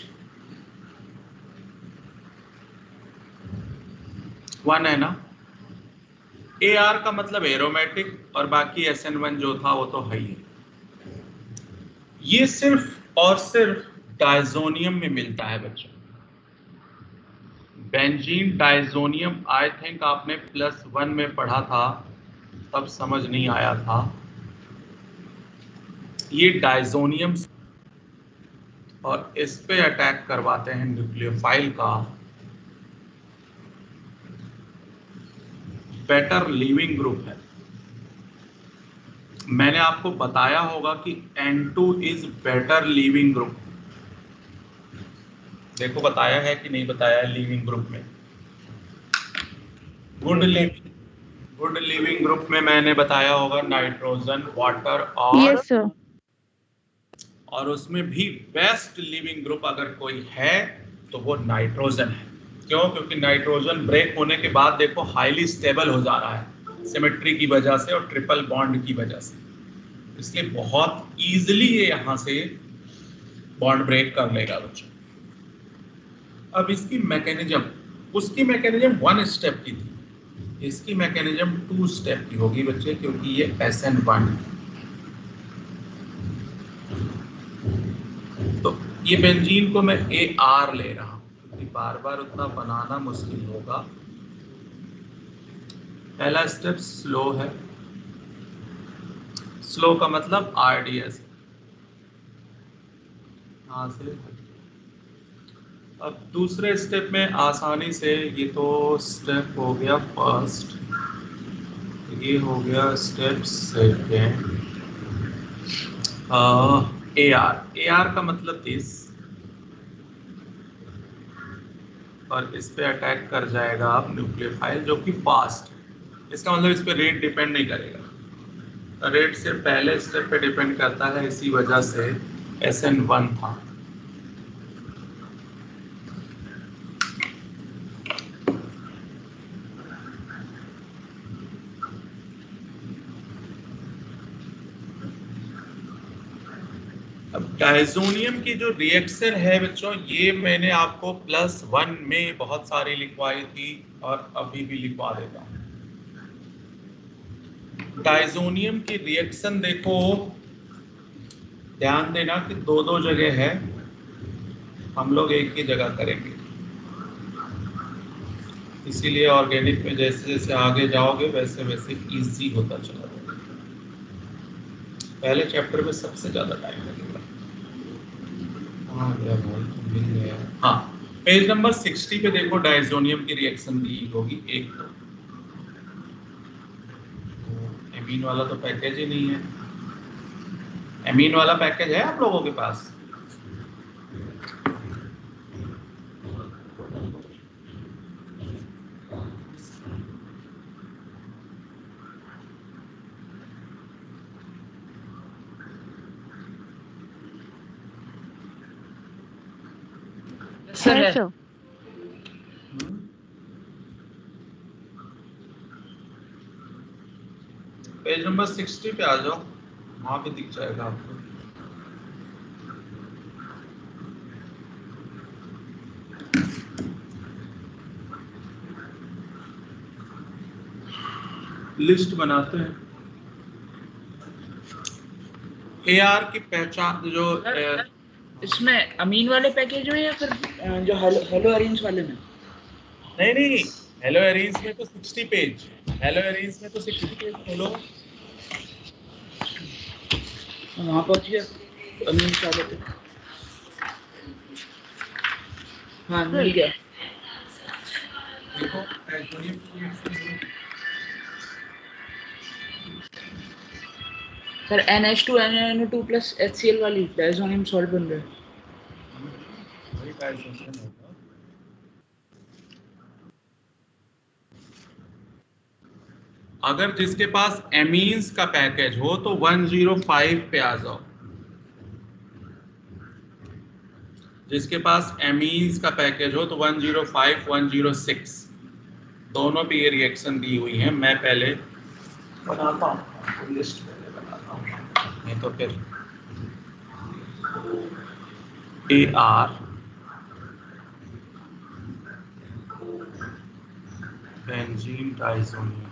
1 है ना। AR का मतलब एरोमेटिक और बाकी SN1 जो था वो तो है ही। ये सिर्फ और सिर्फ डायजोनियम में मिलता है बच्चों। बेंजीन डायजोनियम आई थिंक आपने +1 में पढ़ा था, तब समझ नहीं आया था। ये डायजोनियम और इस पे अटैक करवाते हैं न्यूक्लियोफाइल का बेटर लीविंग ग्रुप है। मैंने आपको बताया होगा कि N2 is better leaving group. देखो बताया है कि नहीं बताया है लीविंग ग्रुप में? गुड लिविंग ग्रुप में मैंने बताया होगा नाइट्रोजन, वाटर और यस सर। और उसमें भी बेस्ट लिविंग ग्रुप अगर कोई है तो वो नाइट्रोजन है। क्यों? क्योंकि नाइट्रोजन ब्रेक होने के बाद देखो हाईली स्टेबल हो जा रहा है सिमेट्री की वजह से और ट्रिपल बॉन्ड की वजह से, इसलिए बहुत इजीली ये यहाँ से बॉन्ड ब्रेक कर लेगा बच्चों। अब इसकी मैकेनिज्म उसकी मैकेनिज्म 1 स्टेप की थी, इसकी मैकेनिज्म 2 स्टेप की होगी बच्चे, क्योंकि ये SN1। तो ये बेंजीन को मैं AR ले रहा हूँ क्योंकि बार बार उतना बनाना मुश्किल होगा। पहला स्टेप स्लो है, स्लो का मतलब RDS। यहाँ से अब दूसरे स्टेप में आसानी से, ये तो स्टेप हो गया फर्स्ट, ये हो गया स्टेप सेकेंड। AR का मतलब इस, और इस पे अटैक कर जाएगा आप न्यूक्लियोफाइल जो कि फास्ट। इसका मतलब इस पे रेट डिपेंड नहीं करेगा, रेट सिर्फ पहले स्टेप पे डिपेंड करता है, इसी वजह से SN1 था। अब डायजोनियम की जो रिएक्शन है बच्चों, ये मैंने आपको +1 में बहुत सारी लिखवाई थी और अभी भी लिखवा देता हूँ। डायजोनियम की रिएक्शन देखो, ध्यान देना कि दो जगह है, हम लोग एक ही जगह करेंगे, इसीलिए ऑर्गेनिक में जैसे जैसे आगे जाओगे वैसे वैसे इजी होता चला जाएगा। पहले चैप्टर में सबसे ज्यादा टाइम लगेगा। मिल गया। हाँ, पेज नंबर 60 पे देखो, डायजोनियम की रिएक्शन दी होगी एक। तो एमीन वाला तो पैकेज ही नहीं है। एमीन वाला पैकेज है आप लोगों के पास? सर सर पेज नंबर 60 पे आ जाओ, वहां पे दिख जाएगा आपको। लिस्ट बनाते हैं। AR की पहचान जो इसमें अमीन वाले पैकेज में या फिर जो हेलो अरेंज वाले में? नहीं, हेलो एरीज में तो 60 पेज, हेलो एरीज में तो 60 पेज खोलो। वहां पहुंच गया अमीन वाले पे। हाँ मिल गया। देखो डायजोनियम की reaction sir NH2 NO2 plus HCl वाली डायजोनियम सॉल्ट बन रहा है। वही डायजोनियम होगा। अगर जिसके पास एमीन्स का पैकेज हो तो 105 पे आ जाओ। जिसके पास एमीन्स का पैकेज हो तो 105, 106 दोनों पे ये रिएक्शन दी हुई है। मैं पहले बनाता हूँ, लिस्ट पहले बनाता हूँ, नहीं तो फिर AR बेंजीन डाइजोनियम,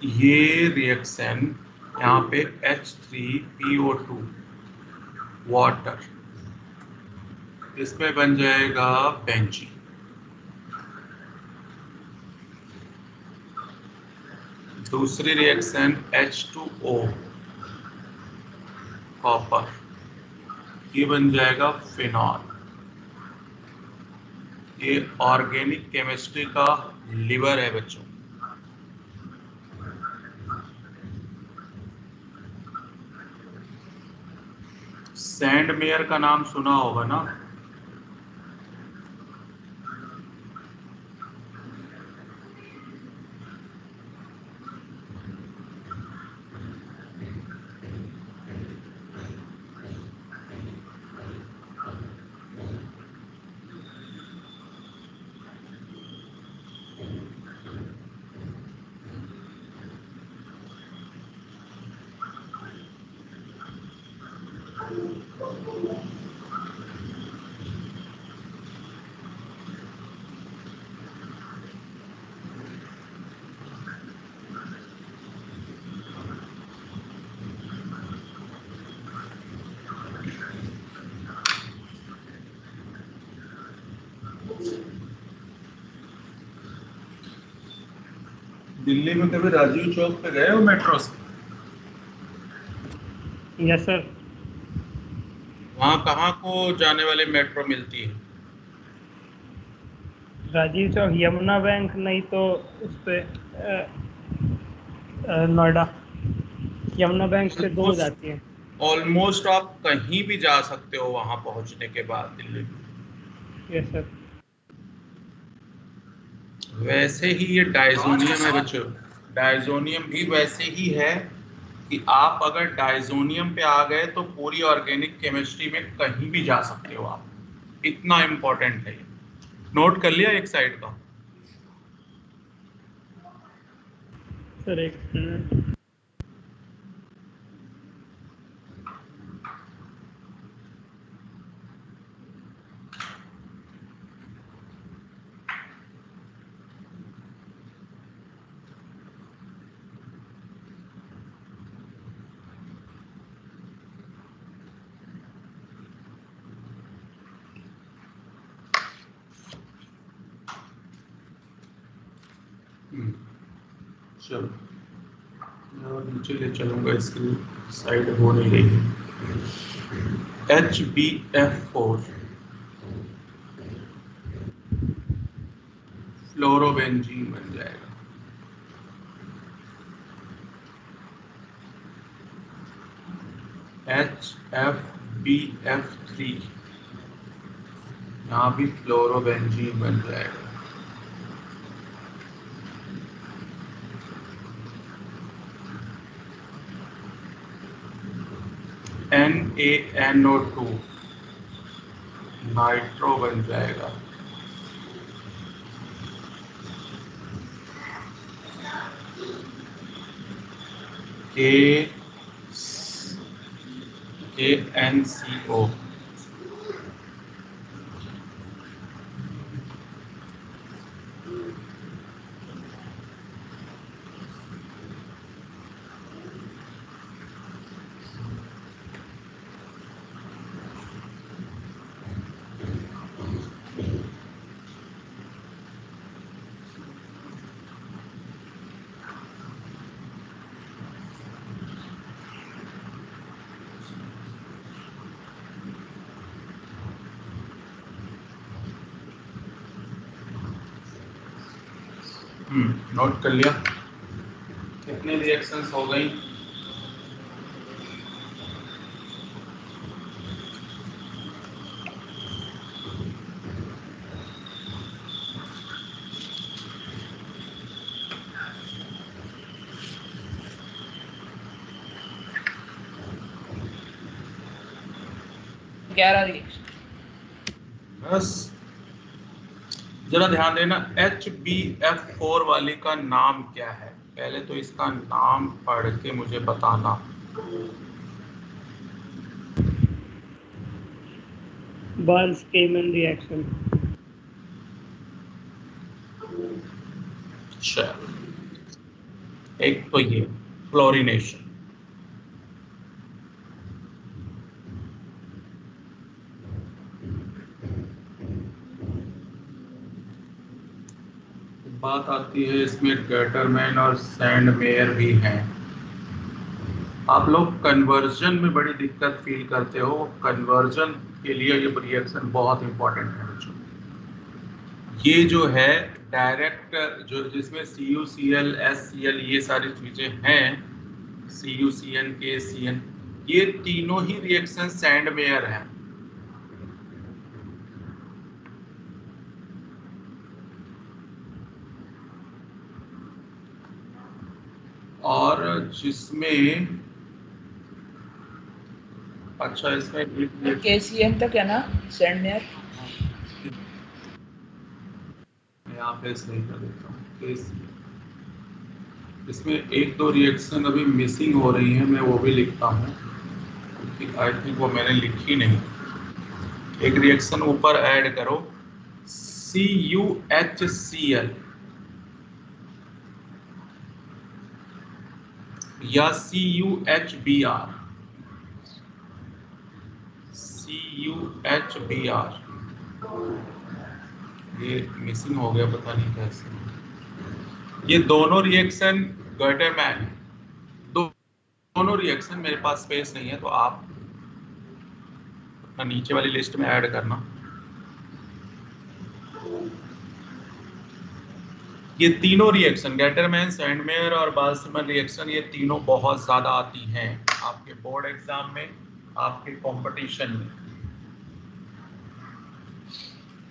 ये रिएक्शन यहाँ पे H3PO2 वाटर, इसमें बन जाएगा बेंजीन। दूसरी रिएक्शन H2O कॉपर, ये बन जाएगा फिनॉल। ये ऑर्गेनिक केमिस्ट्री का लिवर है बच्चों। सैंडमेयर का नाम सुना होगा ना? दिल्ली में कभी राजीव चौक पे गए हो मेट्रो से? Yes sir. वहाँ कहाँ को जाने वाली मेट्रो मिलती है? राजीव चौक, यमुना बैंक, नहीं तो उस पे नोएडा। यमुना बैंक से 2 जाती है। ऑलमोस्ट आप कहीं भी जा सकते हो वहाँ पहुँचने के बाद दिल्ली में। Yes sir. वैसे ही ये डाइजोनियम है बच्चों, डाइजोनियम भी वैसे ही है कि आप अगर डाइजोनियम पे आ गए तो पूरी ऑर्गेनिक केमिस्ट्री में कहीं भी जा सकते हो आप, इतना इम्पोर्टेंट है। नोट कर लिया एक साइड का? सर एक मिनट। चलो और नीचे ले चलूंगा, इसकी साइड हो नहीं रही है। HbF4 फ्लोरोबेंजीन बन जाएगा। HFBF3 यहाँ भी फ्लोरोबेंजीन बन जाएगा। NaNO2 नाइट्रो बन जाएगा। KNCO नोट कर लिया? कितने रिएक्शंस हो गई? बस जरा ध्यान देना, HbF4 वाली का नाम क्या है? पहले तो इसका नाम पढ़ के मुझे बताना। बार्न्स-केमन रिएक्शन। अच्छा, एक तो ये फ्लोरिनेशन, बात आती है इसमें गैटरमैन और सैंडमेयर भी हैं। आप लोग कन्वर्जन में बड़ी दिक्कत फील करते हो, कन्वर्जन के लिए ये रिएक्शन बहुत इंपॉर्टेंट है बच्चों। ये जो है डायरेक्ट, जो जिसमें CuCl HCl ये सारी चीजें हैं, CuCN KCN, ये तीनों ही रिएक्शन सैंडमेयर हैं। और जिसमें अच्छा इसमें KCN तक है ना सैंडमेयर, मैं यहाँ पे सही कर देता हूँ। इसमें 1-2 रिएक्शन अभी मिसिंग हो रही हैं, मैं वो भी लिखता हूँ। आई थिंक वो मैंने लिखी नहीं। एक रिएक्शन ऊपर ऐड करो, CuHCl या CuHBr, CuHBr, ये मिसिंग हो गया, पता नहीं कैसे। ये दोनों रिएक्शन गर्टेमैन, दोनों रिएक्शन मेरे पास स्पेस नहीं है तो आप अपना नीचे वाली लिस्ट में ऐड करना। ये तीनों रिएक्शन गैटरमैन, सैंडमेयर और बाल्समैन रिएक्शन, ये तीनों बहुत ज्यादा आती हैं आपके बोर्ड एग्जाम में, आपके कंपटीशन में।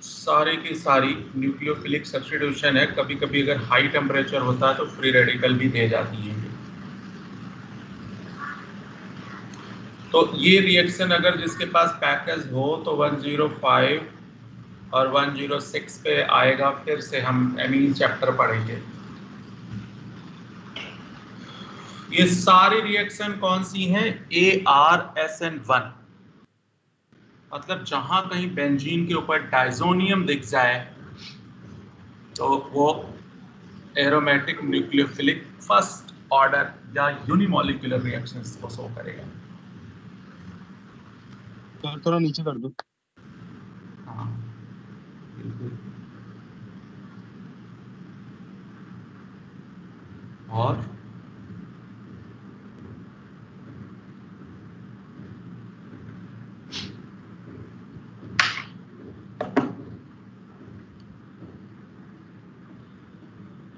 सारी की सारी न्यूक्लियोफिलिक सब्स्टिट्यूशन है। कभी कभी अगर हाई टेम्परेचर होता है तो फ्री रेडिकल भी दे जाती है। तो ये रिएक्शन अगर जिसके पास पैकेज हो तो 105 और 106 पे आएगा। फिर से हम एमीन चैप्टर पढ़ेंगे। ये सारी रिएक्शन कौन सी हैं? ArSN1, मतलब जहां कहीं बेंजीन के ऊपर डाइजोनियम दिख जाए तो वो एरोमेटिक न्यूक्लियोफिलिक फर्स्ट ऑर्डर या यूनिमॉलिक्यूलर रिएक्शंस को शो करेगा। थोड़ा नीचे कर दो। हाँ बिल्कुल। और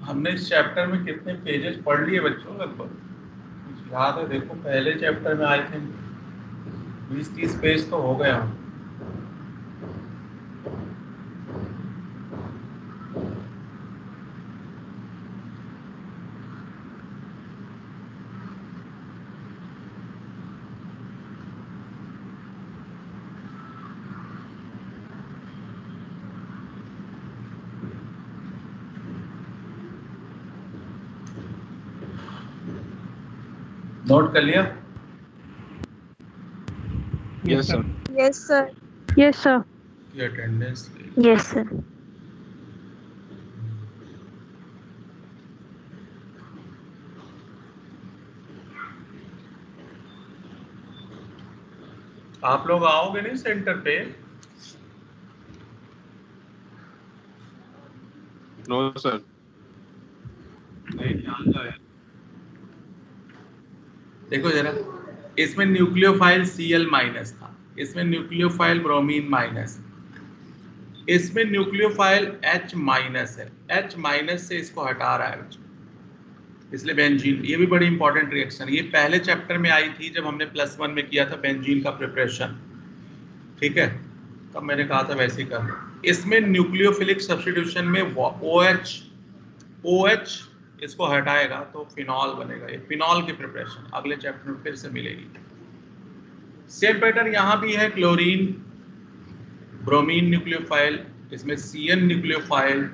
हमने इस चैप्टर में कितने पेजेस पढ़ लिए बच्चों? लगभग याद है? देखो पहले चैप्टर में आई थिंक 20-30 पेज तो हो गया। नोट कर लिया? Yes sir. Yes, sir. Yes, sir. की अटेंडेंस Yes, sir. आप लोग आओगे नहीं सेंटर पे? No sir. नहीं, ध्यान दो यार। देखो जरा, इसमें न्यूक्लियोफाइल Cl माइनस था, इसमें न्यूक्लियोफाइल ब्रोमीन माइनस, इसमें न्यूक्लियोफाइल H माइनस है। H माइनस से इसको हटा रहा है बच्चों, इसलिए बेंजीन। ये भी बड़ी इंपॉर्टेंट रिएक्शन, ये पहले चैप्टर में आई थी जब हमने +1 में किया था बेंजीन का प्रिपरेशन, ठीक है? तब मैंने कहा था वैसे ही करना। इसमें न्यूक्लियोफिलिक सब्स्टिट्यूशन में OH इसको हटाएगा तो फिनॉल बनेगा। ये फिनॉल की प्रिपरेशन अगले चैप्टर में फिर से मिलेगी। सेम पैटर्न यहाँ भी है, क्लोरीन ब्रोमीन न्यूक्लियोफाइल, इसमें CN न्यूक्लियोफाइल,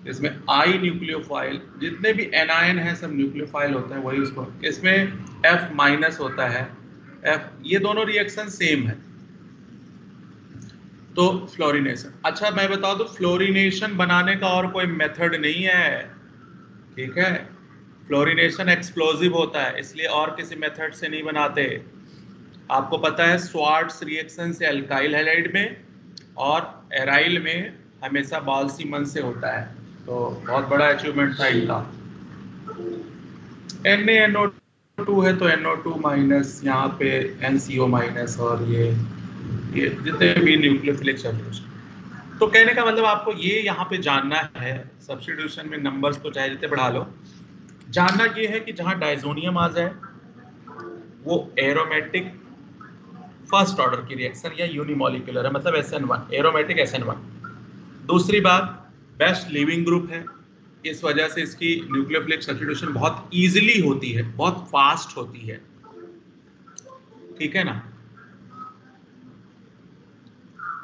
इसमें I न्यूक्लियोफाइल, जितने भी एनायन है सब न्यूक्लियोफाइल होते हैं, वही उसको। इसमें F माइनस होता है, F, ये दोनों रिएक्शन सेम है। तो फ्लोरिनेशन, अच्छा मैं बता दूं, फ्लोरिनेशन बनाने का और कोई मेथड नहीं है, ठीक है? फ्लोरिनेशन एक्सप्लोजिव होता है, इसलिए और किसी मेथड से नहीं बनाते। आपको पता है स्वार्ट्स रिएक्शन से अल्काइल हैलाइड में और एराइल में हमेशा बाल-सीमन से होता है, तो बहुत बड़ा अचीवमेंट था इनका। NaNO2 है तो NO2 माइनस, यहाँ पे NCO माइनस, और ये जितने भी न्यूक्लियोफिलिक सब्स्टिट्यूशन। तो कहने का मतलब आपको ये यहाँ पे जानना है, सब्स्टिट्यूशन में नंबर्स तो चाहे जितने बढ़ा लो, जानना ये है कि जहाँ डाइजोनियम आ जाए वो एरोमेटिक फर्स्ट ऑर्डर की रिएक्शन या यूनिमॉलिक्यूलर है, मतलब SN1, एरोमेटिक SN1। दूसरी बात, बेस्ट लीविंग ग्रुप है, इस वजह से इसकी न्यूक्लियोफिलिक सब्स्टिट्यूशन बहुत इजीली होती है, बहुत फास्ट होती है, ठीक है ना?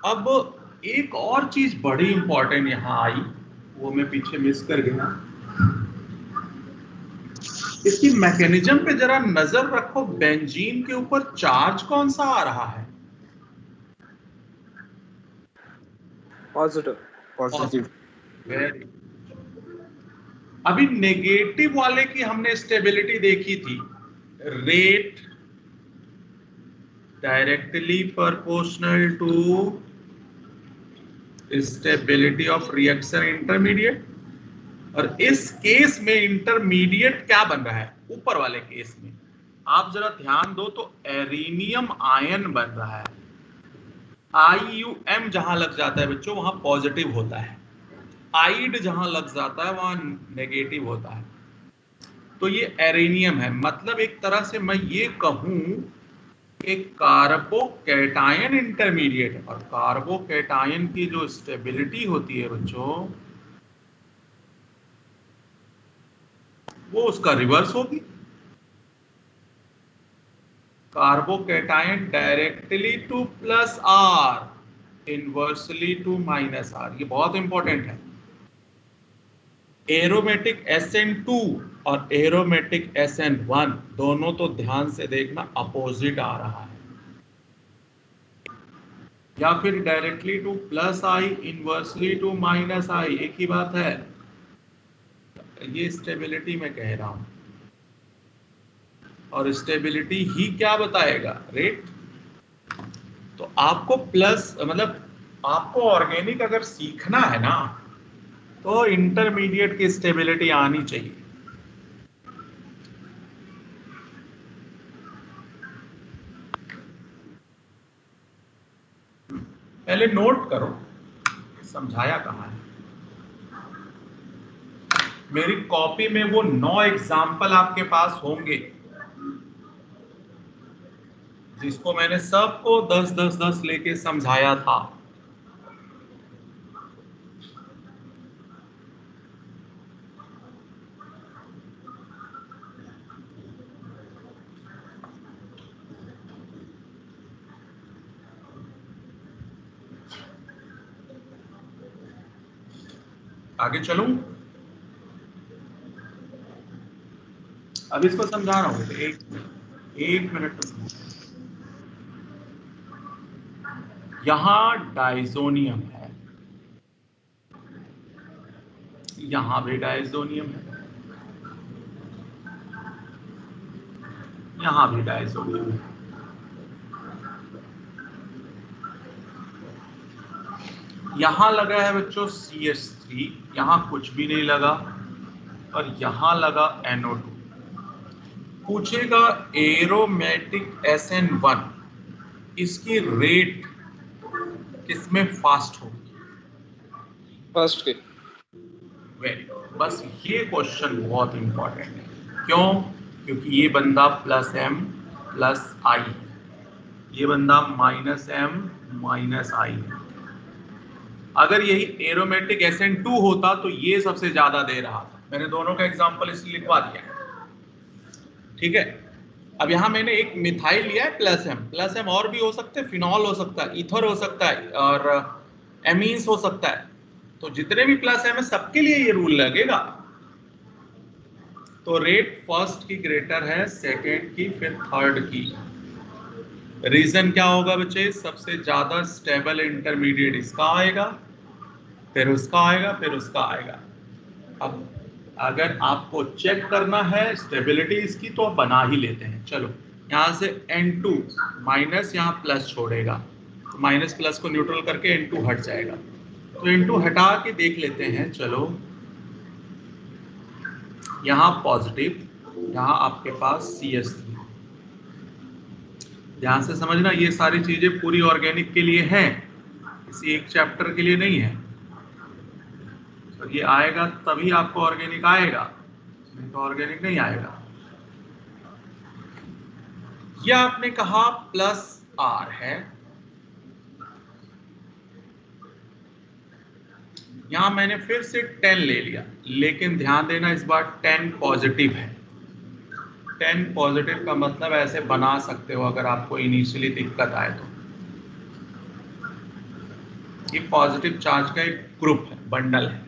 अब एक और चीज बड़ी इंपॉर्टेंट यहाँ आई, वो मैं पीछे मिस कर गया। इसकी मैकेनिज्म पे जरा नजर रखो, बेंजीन के ऊपर चार्ज कौन सा आ रहा है? पॉजिटिव। पॉजिटिव। वेरी। अभी नेगेटिव वाले की हमने स्टेबिलिटी देखी थी, rate directly proportional to stability of reaction intermediate, और इस केस में इंटरमीडिएट क्या बन रहा है? ऊपर वाले केस में आप जरा ध्यान दो तो एरीनियम आयन बन रहा है। IUM जहां लग जाता है बच्चों वहां पॉजिटिव होता है, आइड जहां लग जाता है वहां नेगेटिव होता है। तो ये एरेनियम है, मतलब एक तरह से मैं ये कहूं कि कार्बोकैटायन इंटरमीडिएट है, और कार्बोकैटायन की जो स्टेबिलिटी होती है बच्चों वो उसका रिवर्स होगी। Carbocation directly to plus R, inversely to minus R। ये बहुत इंपॉर्टेंट है। एरोमेटिक SN2 और एरोमेटिक SN1 दोनों तो ध्यान से देखना अपोजिट आ रहा है, या फिर directly to plus I, inversely to minus I, एक ही बात है। ये स्टेबिलिटी में कह रहा हूं, और स्टेबिलिटी ही क्या बताएगा? रेट। तो आपको प्लस मतलब आपको ऑर्गेनिक अगर सीखना है ना तो इंटरमीडिएट की स्टेबिलिटी आनी चाहिए। पहले नोट करो समझाया कहां है। मेरी कॉपी में वो 9 एग्जाम्पल आपके पास होंगे जिसको मैंने सबको 10-10-10 लेके समझाया था। आगे चलूं? अब इसको समझा रहा हूं, एक मिनट तो समझ। यहां डाइजोनियम है, यहां भी डाइजोनियम है, यहां भी डाइजोनियम है। यहां लगा है बच्चों CH3, यहां कुछ भी नहीं लगा, और यहां लगा NO2। पूछेगा एरोमेटिक SN1 इसकी रेट किसमें फास्ट होगी? फर्स्ट के। वेरी, बस ये क्वेश्चन बहुत इंपॉर्टेंट है। क्यों? क्योंकि ये बंदा +M + I, ये बंदा -M - I है। अगर यही एरोमेटिक SN2 होता तो ये सबसे ज्यादा दे रहा था। मैंने दोनों का एग्जांपल इसलिए लिखवा दिया, ठीक है। अब यहां मैंने एक मिथाइल लिया है +M और भी हो सकते हैं, फिनॉल हो सकता है, ईथर हो सकता है, और एमीन्स हो सकता है। तो जितने भी +M है सबके लिए ये रूल लगेगा। तो रेट फर्स्ट की ग्रेटर है सेकेंड की, फिर थर्ड की। रीजन क्या होगा बच्चे? सबसे ज्यादा स्टेबल इंटरमीडिएट इसका आएगा, फिर उसका आएगा, फिर उसका आएगा। अब अगर आपको चेक करना है स्टेबिलिटी इसकी तो बना ही लेते हैं। चलो यहाँ से N2 माइनस, यहाँ प्लस छोड़ेगा, तो माइनस प्लस को न्यूट्रल करके N2 हट जाएगा। तो N2 हटा के देख लेते हैं। चलो यहाँ पॉजिटिव, यहाँ आपके पास CH3। ध्यान से समझना, ये सारी चीजें पूरी ऑर्गेनिक के लिए हैं, किसी एक चैप्टर के लिए नहीं है। तो ये आएगा तभी आपको ऑर्गेनिक आएगा, नहीं तो ऑर्गेनिक नहीं आएगा। ये आपने कहा +R है, यहां मैंने फिर से 10 ले लिया, लेकिन ध्यान देना इस बार 10 पॉजिटिव है। 10 पॉजिटिव का मतलब ऐसे बना सकते हो अगर आपको इनिशियली दिक्कत आए तो। ये पॉजिटिव चार्ज का एक ग्रुप है, बंडल है।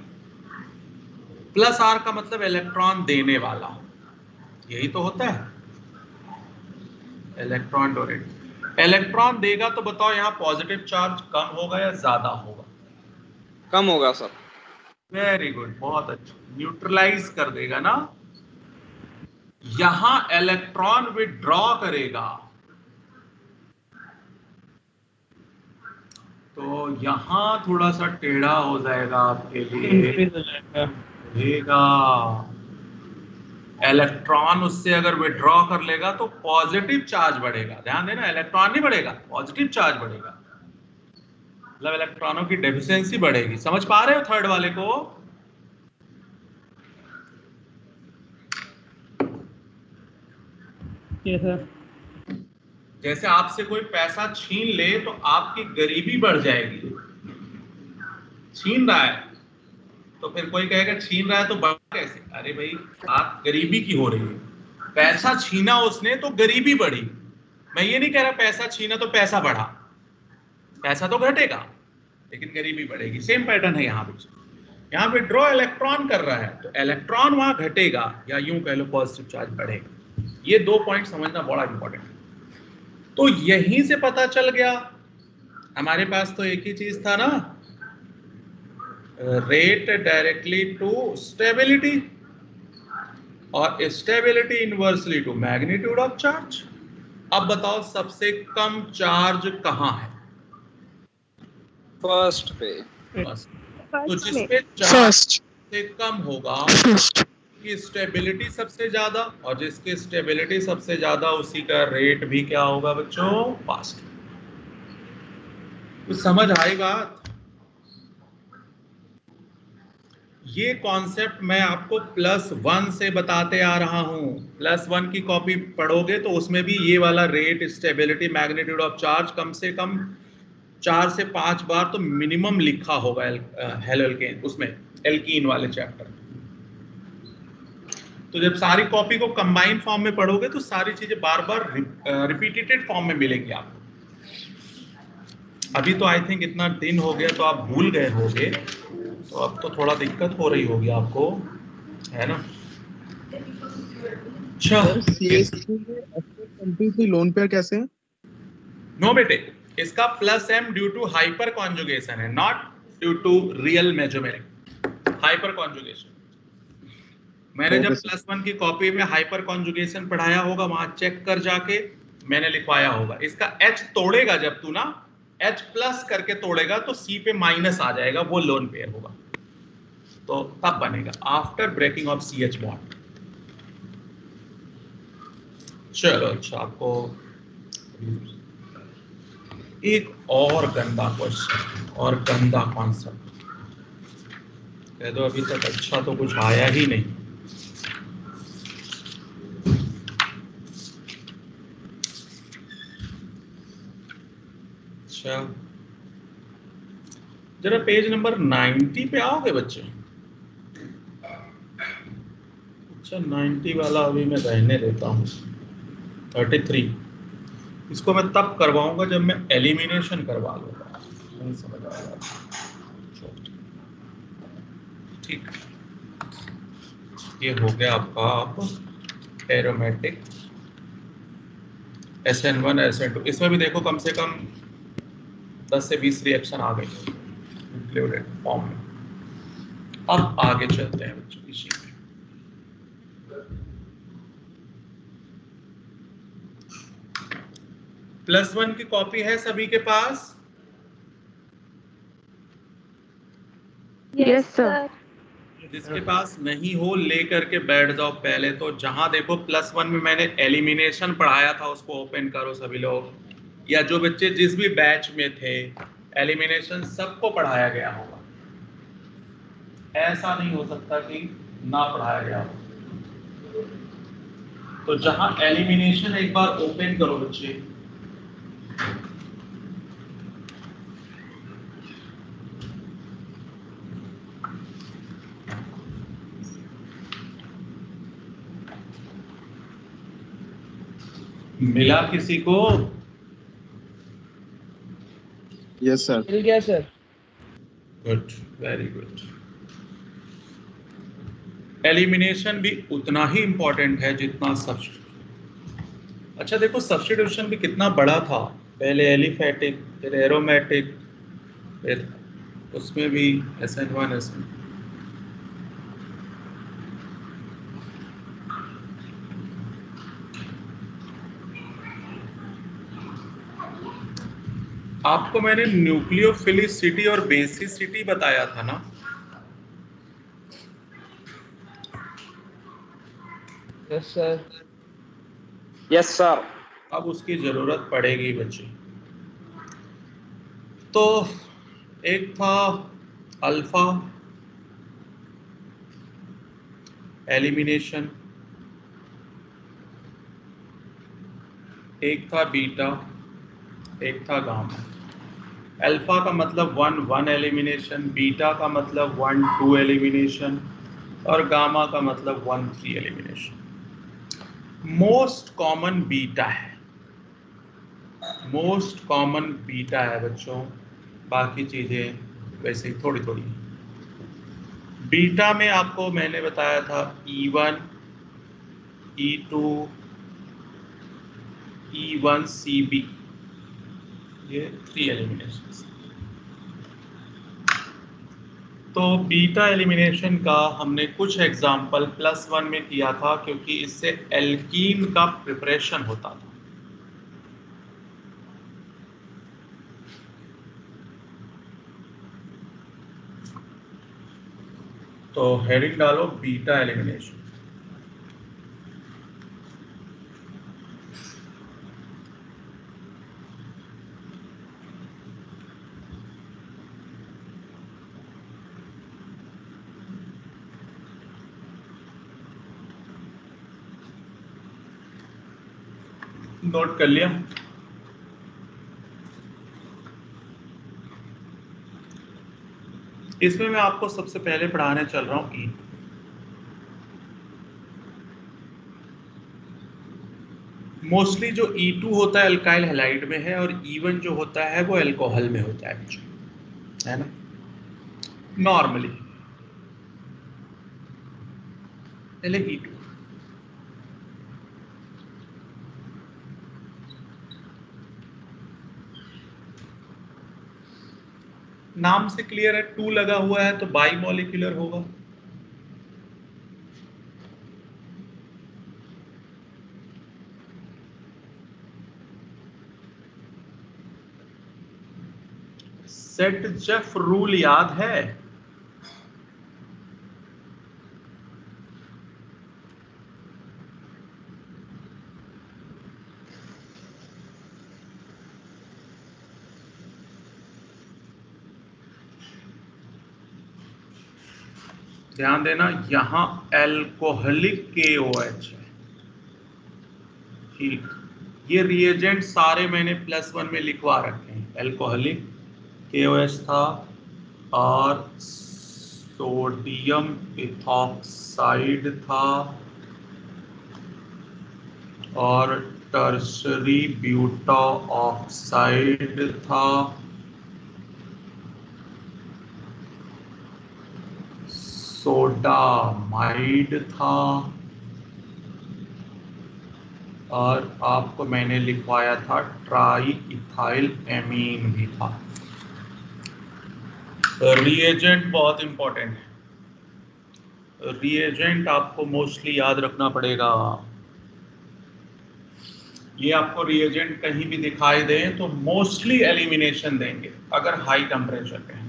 +R का मतलब इलेक्ट्रॉन देने वाला। यही तो होता है इलेक्ट्रॉन डोनेट। इलेक्ट्रॉन देगा तो बताओ यहाँ पॉजिटिव चार्ज कम होगा या ज्यादा होगा? कम होगा सर। वेरी गुड, बहुत अच्छा, न्यूट्रलाइज कर देगा ना। यहां इलेक्ट्रॉन विड्रॉ करेगा तो यहां थोड़ा सा टेढ़ा हो जाएगा आपके लिए, इंक्रीज हो जाएगा। बढ़ेगा। इलेक्ट्रॉन उससे अगर विड्रॉ कर लेगा तो पॉजिटिव चार्ज बढ़ेगा। ध्यान देना, इलेक्ट्रॉन नहीं बढ़ेगा, पॉजिटिव चार्ज बढ़ेगा, मतलब इलेक्ट्रॉनों की डेफिशिएंसी बढ़ेगी। समझ पा रहे हो थर्ड वाले को? ये सर। जैसे आपसे कोई पैसा छीन ले तो आपकी गरीबी बढ़ जाएगी। छीन रहा है तो फिर कोई कहेगा छीन रहा है तो बढ़ कैसे? अरे भाई, आप गरीबी की हो रही है, पैसा छीना उसने तो गरीबी बढ़ी। मैं ये नहीं कह रहा पैसा छीना तो पैसा बढ़ा, पैसा तो घटेगा लेकिन गरीबी बढ़ेगी। सेम पैटर्न है यहाँ पे। यहाँ पे ड्रॉ इलेक्ट्रॉन कर रहा है तो इलेक्ट्रॉन वहां घटेगा या यूं कह लो पॉजिटिव चार्ज बढ़ेगा। ये 2 पॉइंट समझना बड़ा इंपॉर्टेंट है। तो यहीं से पता चल गया, हमारे पास तो एक ही चीज था ना, रेट डायरेक्टली टू स्टेबिलिटी और stability inversely to magnitude of charge. अब बताओ सबसे कम चार्ज कहां है? फर्स्ट पे। तो जिसपे चार्ज से कम होगा की स्टेबिलिटी सबसे ज्यादा, और जिसकी स्टेबिलिटी सबसे ज्यादा उसी का रेट भी क्या होगा बच्चों? फास्ट। तो समझ आई बात? ये कॉन्सेप्ट मैं आपको +1 से बताते आ रहा हूं। +1 की कॉपी पढ़ोगे तो उसमें भी ये वाला rate, stability, magnitude of charge कम से कम 4 से 5 बार तो मिनिमम लिखा होगा हेलोल्केन, उसमें एल्कीन वाले चैप्टर। तो जब सारी कॉपी को कंबाइंड फॉर्म में पढ़ोगे तो सारी चीजें बार बार रिपीटेड फॉर्म में मिलेंगी आपको। अभी तो आई थिंक इतना दिन हो गया तो आप भूल गए होगे, तो अब तो थोड़ा दिक्कत हो रही होगी आपको, है ना? अच्छा, कंप्लीटली लोन पेयर कैसे है? नो बेटे, इसका +m due to hyper conjugation है, not due to real measurement. Hyper conjugation मैंने जब +1 की कॉपी में हाइपर कॉन्जुगेशन पढ़ाया होगा वहां चेक कर जाके मैंने लिखवाया होगा। इसका H तोड़ेगा जब तू ना, H+ करके तोड़ेगा तो C पे माइनस आ जाएगा, वो लोन पेयर होगा। तो तब बनेगा after breaking of CH bond. चलो अच्छा, आपको एक और गंदा क्वेश्चन और गंदा कॉन्सेप्ट कह दो, अभी तक अच्छा तो कुछ आया ही नहीं। अच्छा, जरा पेज नंबर 90 पे आओगे बच्चे? अच्छा, 90 वाला अभी मैं रहने देता हूँ। 33 इसको मैं तब करवाऊंगा जब मैं एलिमिनेशन करवा लूंगा। नहीं समझ आ रहा? ठीक, ये हो गया आपका आप एरोमेटिक SN1 SN2। इसमें भी देखो कम से कम 10 से 20 रिएक्शन आ गई इंक्लूडेड फॉर्म में। अब आगे चलते हैं बच्चों इसी में। +1 की कॉपी है सभी के पास? Yes sir. जिसके पास नहीं हो लेकर के बैठ जाओ पहले। तो जहां देखो +1 में मैंने एलिमिनेशन पढ़ाया था उसको ओपन करो सभी लोग, या जो बच्चे जिस भी बैच में थे एलिमिनेशन सबको पढ़ाया गया होगा। ऐसा नहीं हो सकता कि ना पढ़ाया गया हो। तो जहां एलिमिनेशन एक बार ओपन करो बच्चे, मिला किसी को? Yes sir. मिल गया sir. Good, very good. Elimination भी उतना ही इंपॉर्टेंट है जितना सब्स्टिट्यूशन। अच्छा देखो सब्स्टिट्यूशन भी कितना बड़ा था, पहले एलिफेटिक, फिर एरोमेटिक, फिर उसमें भी SN1 SN। आपको मैंने न्यूक्लियोफिलिसिटी और बेसिसिटी बताया था ना। Yes sir. Yes sir. अब उसकी जरूरत पड़ेगी बच्चे। तो एक था अल्फा एलिमिनेशन, एक था बीटा, एक था गामा। अल्फा का मतलब 1 एलिमिनेशन, बीटा का मतलब 1 2 एलिमिनेशन और गामा का मतलब 1 3 एलिमिनेशन। मोस्ट कॉमन बीटा है, मोस्ट कॉमन बीटा है बच्चों, बाकी चीजें वैसे ही थोड़ी थोड़ी। बीटा में आपको मैंने बताया था E1 E2 E1 CB, ये 3 एलिमिनेशन। तो बीटा एलिमिनेशन का हमने कुछ एग्जाम्पल +1 में किया था, क्योंकि इससे एल्कीन का प्रिपरेशन होता था। तो हेडिंग डालो बीटा एलिमिनेशन। नोट कर लिया? इसमें मैं आपको सबसे पहले पढ़ाने चल रहा हूं E2। मोस्टली जो E2 होता है अल्काइल हैलाइड में है, और E1 जो होता है वो अल्कोहल में होता है बच्चों, है ना, नॉर्मली। पहले E2। नाम से क्लियर है, 2 लगा हुआ है तो बाई मॉलिक्यूलर होगा। सेट जेफ रूल याद है? ध्यान देना, यहां एल्कोहलिक KOH है, ठीक। ये रिएजेंट सारे मैंने +1 में लिखवा रखे हैं। एल्कोहलिक KOH था, और सोडियम इथॉक्साइड था, और टर्शरी ब्यूटा ऑक्साइड था, सोडामाइड था, और आपको मैंने लिखवाया था ट्राई इथाइल एमीन भी था। रिएजेंट बहुत इंपॉर्टेंट है, रिएजेंट आपको मोस्टली याद रखना पड़ेगा। ये आपको रिएजेंट कहीं भी दिखाई दे तो मोस्टली एलिमिनेशन देंगे अगर हाई टेम्परेचर पे है।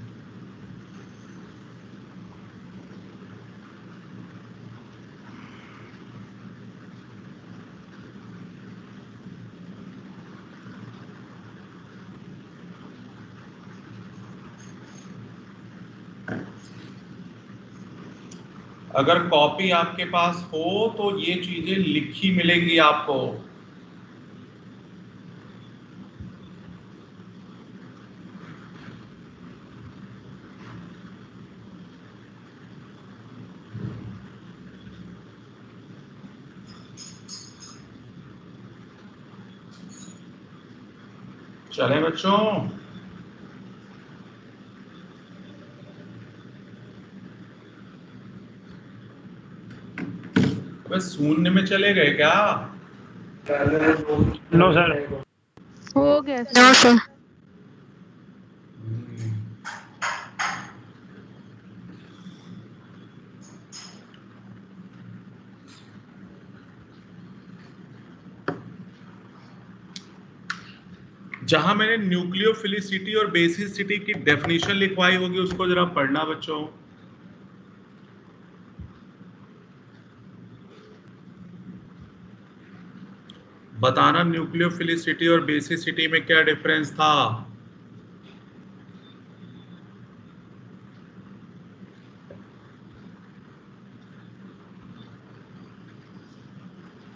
अगर कॉपी आपके पास हो तो ये चीजें लिखी मिलेगी आपको। चले बच्चों, बस शून्य में चले गए क्या? No sir. हो गया सर। जहां मैंने न्यूक्लियोफिलिसिटी और बेसिसिटी की डेफिनेशन लिखवाई होगी उसको जरा पढ़ना बच्चों। बताना न्यूक्लियोफिलिसिटी और बेसिसिटी में क्या डिफरेंस था।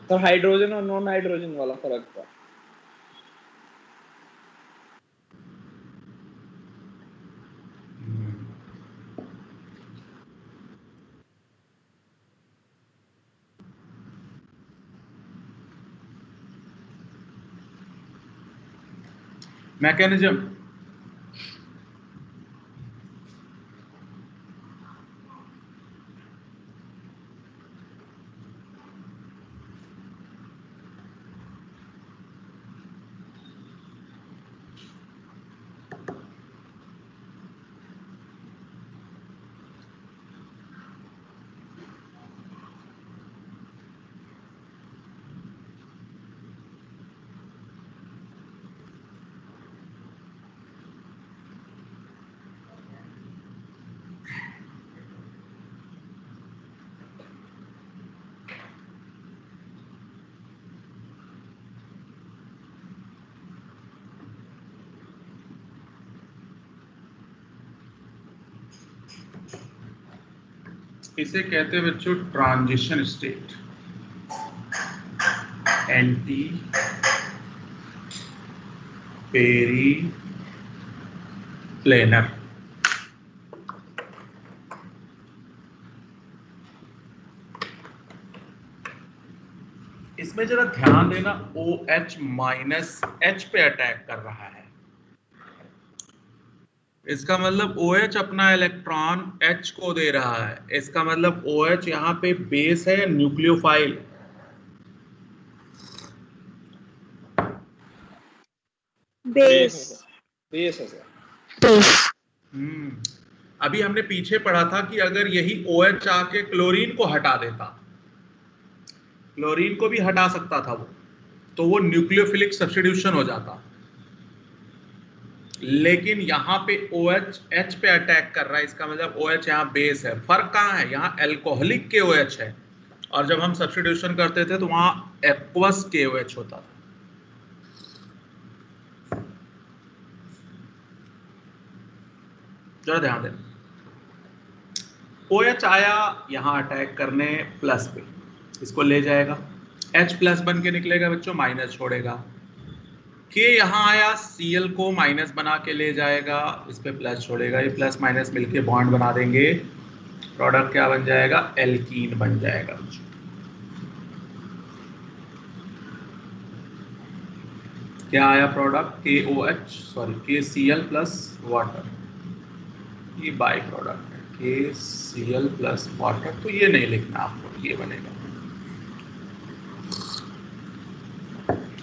सर हाइड्रोजन और नॉन हाइड्रोजन वाला फर्क था। मैकेनिज्म इसे कहते हैं बच्चों transition state, anti periplanar. इसमें जरा ध्यान देना, OH माइनस H पे अटैक कर रहा है। इसका मतलब OH अपना इलेक्ट्रॉन H को दे रहा है। इसका मतलब OH यहाँ पे बेस है, न्यूक्लियोफाइल। बेस। बेस है सर। बेस। अभी हमने पीछे पढ़ा था कि अगर यही OH आके क्लोरीन को हटा देता, क्लोरीन को भी हटा सकता था वो, तो वो न्यूक्लियोफिलिक सब्स्टिट्यूशन हो जाता। लेकिन यहाँ पे OH H पे अटैक कर रहा है, इसका मतलब OH यहाँ बेस है। फर्क कहाँ है? यहाँ एल्कोहलिक KOH है, और जब हम सब्स्टिट्यूशन करते थे तो वहां एक्वस KOH होता था। जरा ध्यान देना, OH आया यहाँ अटैक करने प्लस पे, इसको ले जाएगा, H प्लस बन के निकलेगा बच्चों, माइनस छोड़ेगा। K यहाँ आया, Cl को माइनस बना के ले जाएगा, इस पे प्लस छोड़ेगा, ये प्लस माइनस मिलके बॉन्ड बना देंगे, प्रोडक्ट क्या बन जाएगा? एल्कीन बन जाएगा। क्या आया प्रोडक्ट? KCl प्लस वाटर, ये बाई प्रोडक्ट है, KCl प्लस वाटर। तो ये नहीं लिखना आपको, ये बनेगा।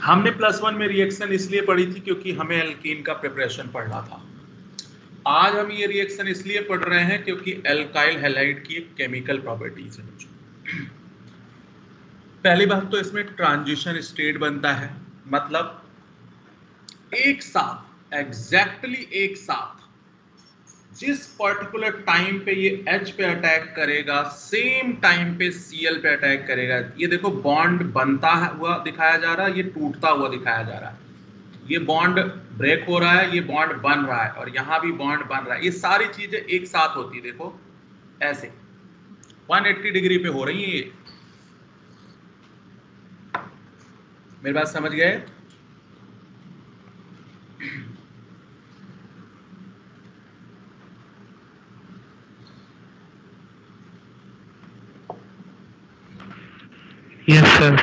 हमने +1 में रिएक्शन इसलिए पढ़ी थी क्योंकि हमें एल्कीन का प्रिपरेशन पढ़ना था। आज हम ये रिएक्शन इसलिए पढ़ रहे हैं क्योंकि एल्काइल हैलाइड की केमिकल प्रॉपर्टीज है। पहली बात तो इसमें ट्रांजिशन स्टेट बनता है, मतलब एक साथ, एग्जैक्टली एक साथ जिस पर्टिकुलर टाइम पे ये H पे अटैक करेगा, सेम टाइम पे Cl पे अटैक करेगा। ये देखो बॉन्ड बनता हुआ दिखाया जा रहा है, ये टूटता हुआ दिखाया जा रहा है। ये बॉन्ड ब्रेक हो रहा है, ये बॉन्ड बन रहा है, और यहाँ भी बॉन्ड बन रहा है। ये सारी चीजें एक साथ होती है, देखो ऐसे 180 डिग्री पे हो रही है ये। मेरी बात समझ गए? Yes sir.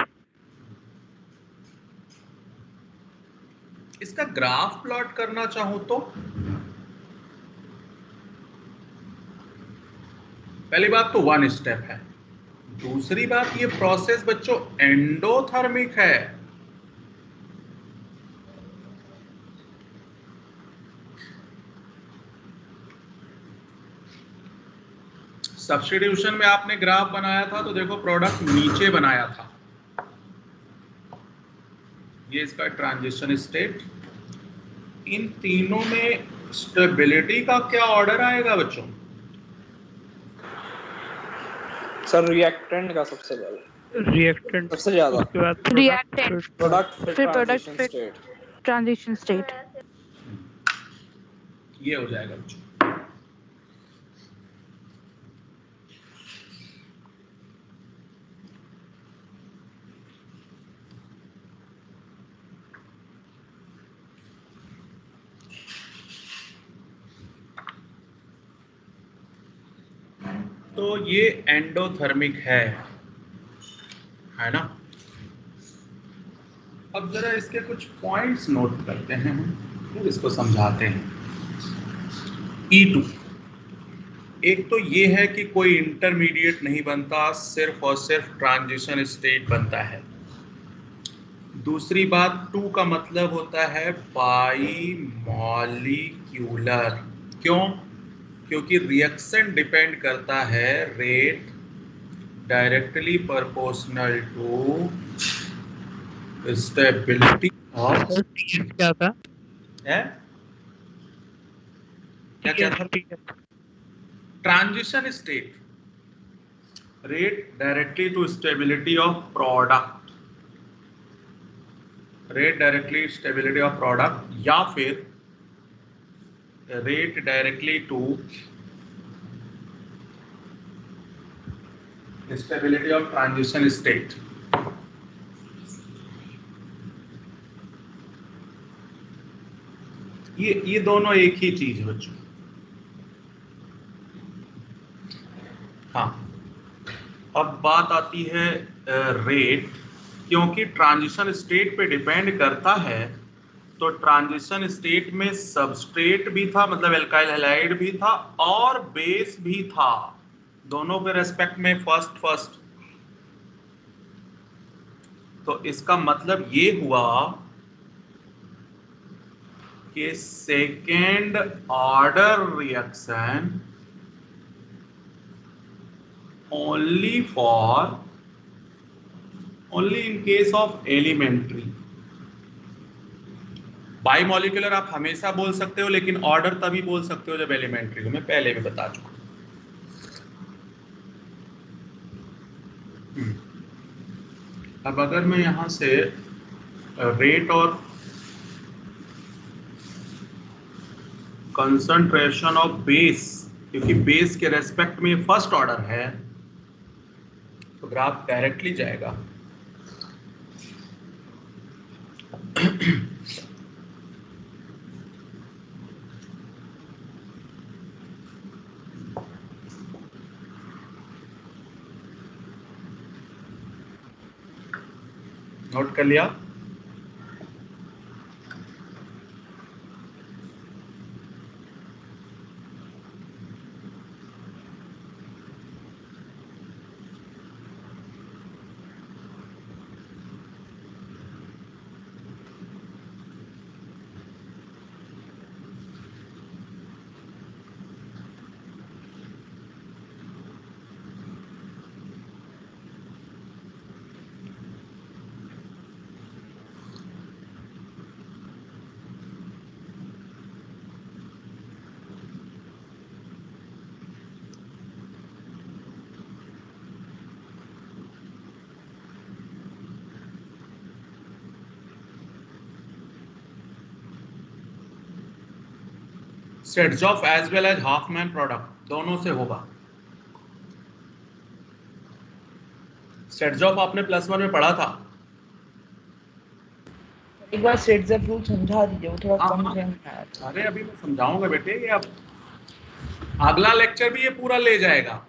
इसका ग्राफ प्लॉट करना चाहूं तो पहली बात तो 1 स्टेप है, दूसरी बात, ये प्रोसेस बच्चों एंडोथर्मिक है। सब्स्टिट्यूशन में आपने ग्राफ बनाया था तो देखो प्रोडक्ट नीचे बनाया था, ये इसका ट्रांजिशन स्टेट। इन तीनों में स्टेबिलिटी का क्या ऑर्डर आएगा बच्चों? सर रिएक्टेंट का सबसे पहले, रिएक्टेंट सबसे ज्यादा, उसके बाद रिएक्टेंट, प्रोडक्ट फिर प्रोडक्ट, फिर ट्रांजिशन स्टेट। ये हो जाएगा बच्चों। तो ये एंडोथर्मिक है ना। अब जरा इसके कुछ पॉइंट्स नोट करते हैं, फिर इसको समझाते हैं। E2, एक तो ये है कि कोई इंटरमीडिएट नहीं बनता, सिर्फ और सिर्फ ट्रांजिशन स्टेट बनता है। दूसरी बात, 2 का मतलब होता है बाई मॉलिक्यूलर। क्यों? क्योंकि रिएक्शन डिपेंड करता है rate directly proportional to stability of क्या था? क्या था? Transition state, rate directly to stability of product, rate directly stability of product, या फिर rate directly to stability of transition state. ये दोनों एक ही चीज है बच्चों। हाँ, अब बात आती है रेट, क्योंकि ट्रांजिशन स्टेट पे डिपेंड करता है, तो ट्रांजिशन स्टेट में सबस्ट्रेट भी था, मतलब एल्काइल हैलाइड भी था, और बेस भी था, दोनों के रेस्पेक्ट में फर्स्ट। तो इसका मतलब ये हुआ कि second order reaction only in case of elementary। By molecular आप हमेशा बोल सकते हो, लेकिन ऑर्डर तभी बोल सकते हो जब एलिमेंट्री हो, मैं पहले भी बता चुका। अब अगर मैं यहां से रेट और कंसंट्रेशन ऑफ बेस, क्योंकि बेस के रेस्पेक्ट में फर्स्ट ऑर्डर है, तो ग्राफ डायरेक्टली जाएगा नोट कर लिया? Saytzeff as well as Hofmann product दोनों से होगा। सेट्सऑफ आपने +1 में पढ़ा था। एक बार सेट्सऑफ रूल समझा दीजिए, वो थोड़ा कम समझ में आया था। अरे अभी मैं समझाऊंगा बेटे, ये अब अगला लेक्चर भी ये पूरा ले जाएगा,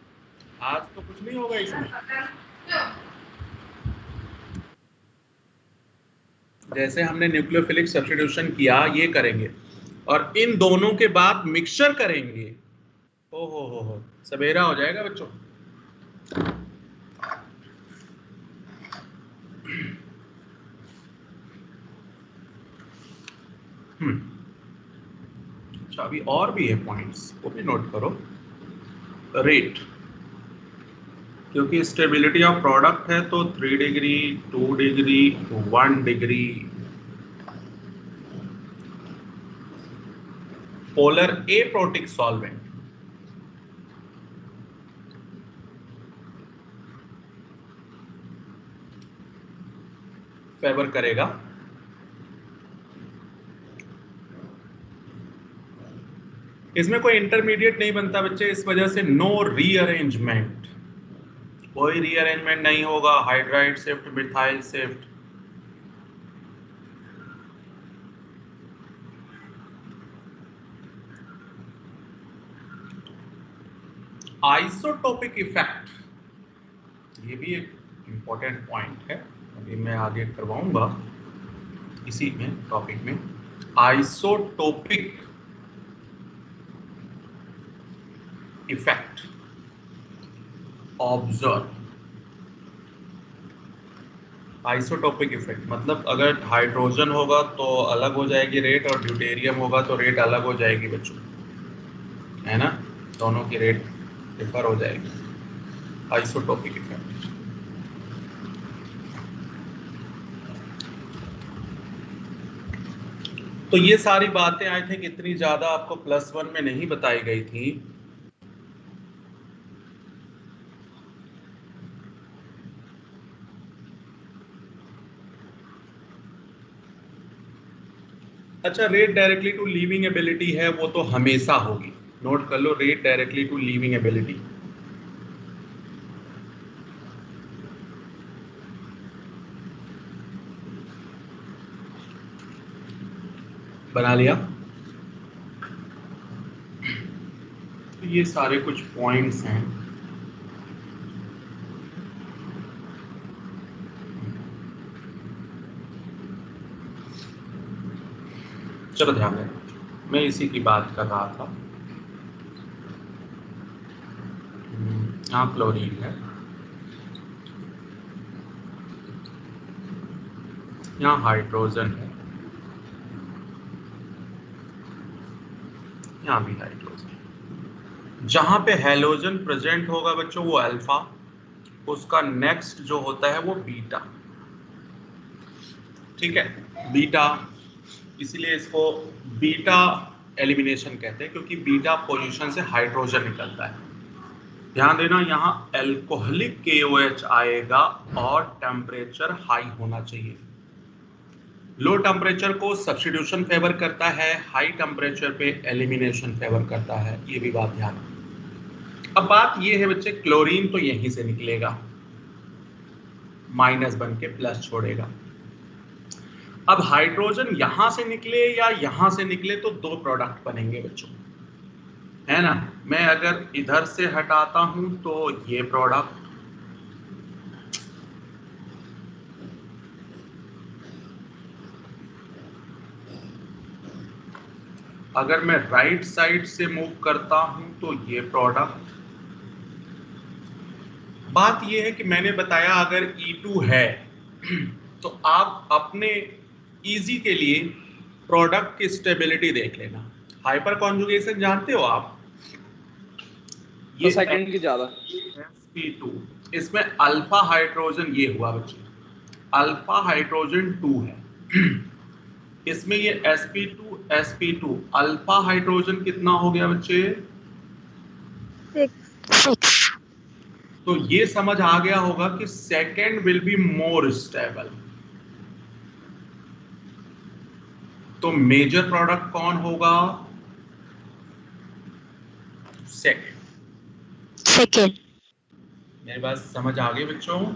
आज तो कुछ नहीं होगा इसमें। जैसे हमने न्यूक्लियोफिलिक सब्स्टिट्यूशन किया, ये करेंगे, और इन दोनों के बाद मिक्सचर करेंगे। ओ हो, सवेरा हो जाएगा बच्चों। अच्छा, अभी और भी है पॉइंट्स, वो भी नोट करो। रेट, क्योंकि स्टेबिलिटी ऑफ प्रोडक्ट है तो 3 degree, 2 degree, 1 degree. Polar aprotic solvent, favour करेगा। इसमें कोई इंटरमीडिएट नहीं बनता बच्चे, इस वजह से नो रीअरेंजमेंट, कोई रीअरेंजमेंट नहीं होगा। Hydride shift, methyl shift. Isotopic effect, ये भी एक इंपॉर्टेंट पॉइंट है, अभी मैं आगे करवाऊंगा इसी में टॉपिक में। Isotopic effect observe. Isotopic effect मतलब अगर हाइड्रोजन होगा तो अलग हो जाएगी रेट, और ड्यूटेरियम होगा तो रेट अलग हो जाएगी बच्चों, है ना, दोनों की रेट डिफर हो जाएगी। Isotopic effect. तो ये सारी बातें आई थिंक इतनी ज्यादा आपको +1 में नहीं बताई गई थी। अच्छा, rate directly to leaving ability है, वो तो हमेशा होगी, नोट कर लो, rate directly to leaving ability. बना लिया। तो ये सारे कुछ पॉइंट्स हैं। चलो ध्यान दें, मैं इसी की बात कर रहा था। यहाँ क्लोरीन है, यहाँ हाइड्रोजन है, यहाँ भी हाइड्रोजन। जहां पे हैलोजन प्रेजेंट होगा बच्चों वो अल्फा, उसका नेक्स्ट जो होता है वो बीटा। ठीक है, बीटा, इसीलिए इसको बीटा एलिमिनेशन कहते हैं, क्योंकि बीटा पोजीशन से हाइड्रोजन निकलता है। ध्यान देना, यहाँ एल्कोहलिक KOH आएगा और टेम्परेचर हाई होना चाहिए। लो टेम्परेचर को सब्स्टिट्यूशन फेवर करता है, हाई टेम्परेचर पे एलिमिनेशन फेवर करता है, ये भी बात ध्यान। अब बात ये है बच्चे, क्लोरीन तो यहीं से निकलेगा, माइनस बन के प्लस छोड़ेगा। अब हाइड्रोजन यहां से निकले या यहां से निकले तो दो प्रोडक्ट बनेंगे बच्चों, है ना। मैं अगर इधर से हटाता हूं तो ये प्रोडक्ट, अगर मैं राइट साइड से मूव करता हूं तो ये प्रोडक्ट। बात ये है कि मैंने बताया अगर E2 है तो आप अपने इजी के लिए प्रोडक्ट की स्टेबिलिटी देख लेना। हाइपर कॉन्जुगेशन जानते हो आप, ये सेकंड की ज्यादा sp2, इसमें अल्फा हाइड्रोजन ये हुआ बच्चे, अल्फा हाइड्रोजन 2 है, इसमें ये sp2 अल्फा हाइड्रोजन कितना हो गया बच्चे? 6। तो ये समझ आ गया होगा कि second will be more stable. तो मेजर प्रोडक्ट कौन होगा? सेकंड। मेरी बात समझ आ गई बच्चों?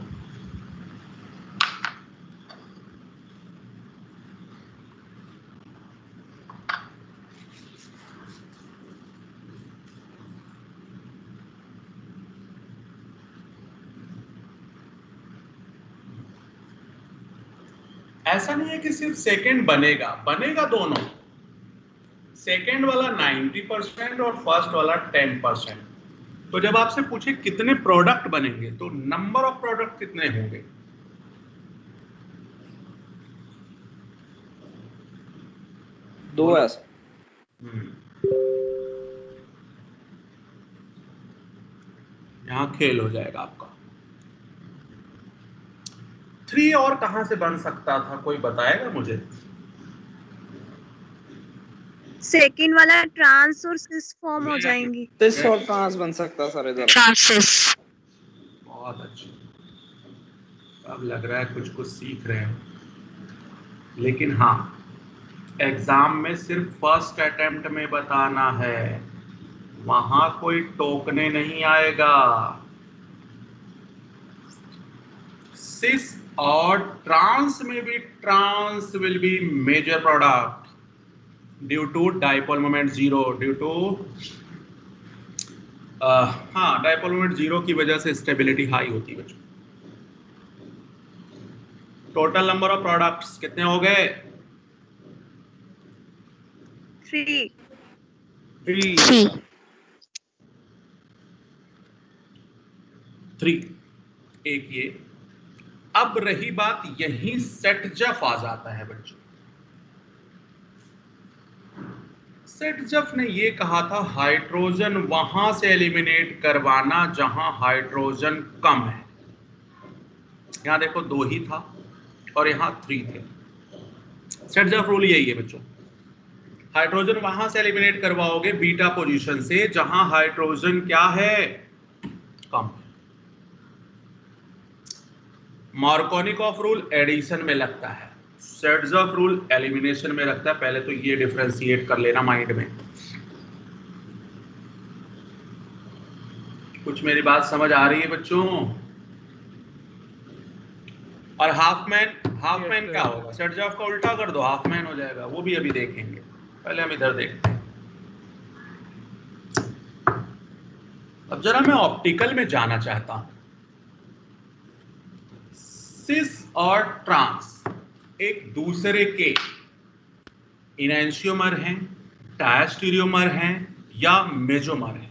ऐसा नहीं है कि सिर्फ सेकंड बनेगा, बनेगा दोनों। सेकंड वाला 90% और फर्स्ट वाला 10%। तो जब आपसे पूछे कितने प्रोडक्ट बनेंगे तो नंबर ऑफ प्रोडक्ट कितने होंगे? 2 है सर। यहाँ खेल हो जाएगा आपका। 3 और कहां से बन सकता था, कोई बताएगा मुझे? सेकंड वाला ट्रांस और सिस फॉर्म हो जाएंगी। सिस और ट्रांस बन सकता सर इधर। ट्रांसिस। बहुत अच्छा, अब लग रहा है कुछ कुछ सीख रहे हैं। लेकिन हाँ, एग्जाम में सिर्फ फर्स्ट अटेम्प्ट में बताना है, वहां कोई टोकने नहीं आएगा। सिस और ट्रांस में भी trans will be major product due to dipole moment zero, due to dipole moment zero की वजह से स्टेबिलिटी हाई होती है। टोटल नंबर ऑफ प्रोडक्ट्स कितने हो गए? 3। 3 एक ये। अब रही बात, यही सेट जफ आ जाता है बच्चों। सेट जफ ने ये कहा था हाइड्रोजन वहां से एलिमिनेट करवाना जहां हाइड्रोजन कम है। यहां देखो 2 ही था और यहां 3 थे। सेट जफ रूल यही है बच्चों, हाइड्रोजन वहां से एलिमिनेट करवाओगे बीटा पोजीशन से जहां हाइड्रोजन क्या है, कम। मार्कोनिकॉफ रूल एडिशन में लगता है, सेट्जफ रूल एलिमिनेशन में लगता है। पहले तो ये डिफरेंशिएट कर लेना माइंड में। कुछ मेरी बात समझ आ रही है बच्चों? और हाफमैन क्या होगा? सेट्जफ का उल्टा कर दो, हाफमैन हो जाएगा। वो भी अभी देखेंगे, पहले हम इधर देखते हैं। अब जरा मैं ऑप्टिकल में जाना चाहता हूं। सिस और ट्रांस एक दूसरे के इनैंशियोमर हैं, डायस्टीरियोमर हैं या मेजोमर हैं?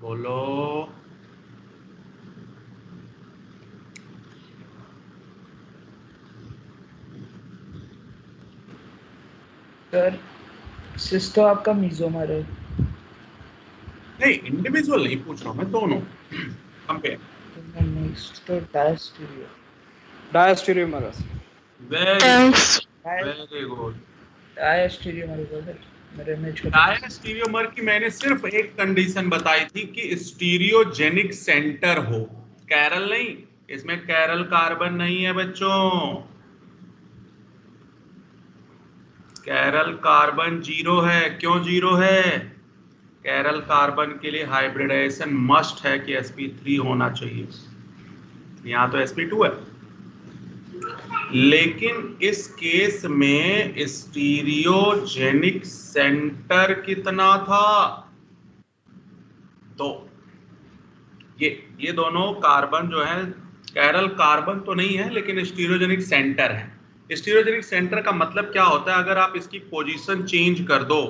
बोलो। सर सिस तो आपका मेसोमर है। नहीं, इंडिविजुअल नहीं पूछ रहा हूं मैं, दोनों कंपेयर। नेक्स्ट तो डायस्टीरियोमर है। Very good. डायस्टीरियोमर है सर। मेरे इमेज का डायस्टीरियोमर की मैंने सिर्फ एक कंडीशन बताई थी कि स्टीरियोजेनिक सेंटर हो, कैरल नहीं। इसमें कैरल कार्बन नहीं है बच्चों, कैरल कार्बन 0 है। क्यों 0 है? कैरल कार्बन के लिए हाइब्रिडाइजेशन मस्ट है कि sp3 होना चाहिए। यहां तो sp2 है, लेकिन इस केस में स्टीरियोजेनिक सेंटर कितना था? तो ये दोनों कार्बन जो है, कैरल कार्बन तो नहीं है लेकिन स्टीरियोजेनिक सेंटर है। स्टीरियोजेनिक सेंटर का मतलब क्या होता है? अगर आप इसकी पोजीशन चेंज कर दो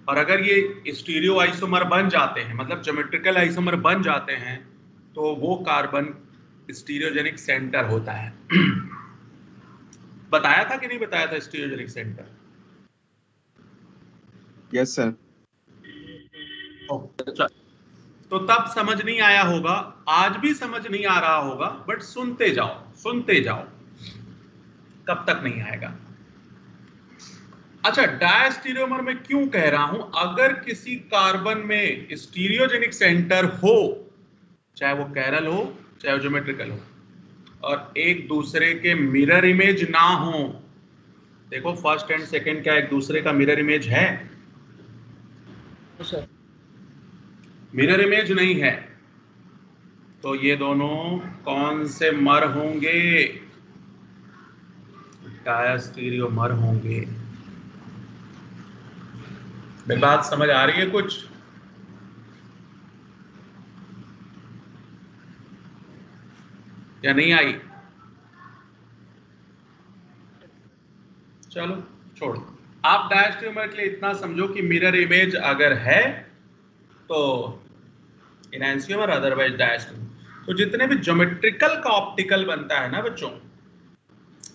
और अगर ये स्टीरियो आइसोमर बन जाते हैं, मतलब ज्योमेट्रिकल आइसोमर बन जाते हैं, तो वो कार्बन स्टीरियोजेनिक सेंटर होता है। बताया था कि नहीं बताया था स्टीरियोजेनिक सेंटर? Yes sir. तो तब समझ नहीं आया होगा, आज भी समझ नहीं आ रहा होगा, बट सुनते जाओ, कब तक नहीं आएगा। अच्छा, डायस्टीरियोमर में क्यों कह रहा हूं? अगर किसी कार्बन में स्टीरियोजेनिक सेंटर हो, चाहे वो कैरल हो चाहे वो ज्योमेट्रिकल हो, और एक दूसरे के मिरर इमेज ना हो, देखो फर्स्ट एंड सेकंड क्या एक दूसरे का मिरर इमेज है? सर मिरर इमेज नहीं है, तो ये दोनों कौन से मर होंगे? डायस्टीरियोमर होंगे। मेरी बात समझ आ रही है कुछ? या नहीं आई? चलो छोड़ो, आप डायस्ट्रीमर के लिए इतना समझो कि मिरर इमेज अगर है तो इनैंसियोमर, अदरवाइज डायस्ट्रीमर। तो जितने भी ज्योमेट्रिकल का ऑप्टिकल बनता है ना बच्चों,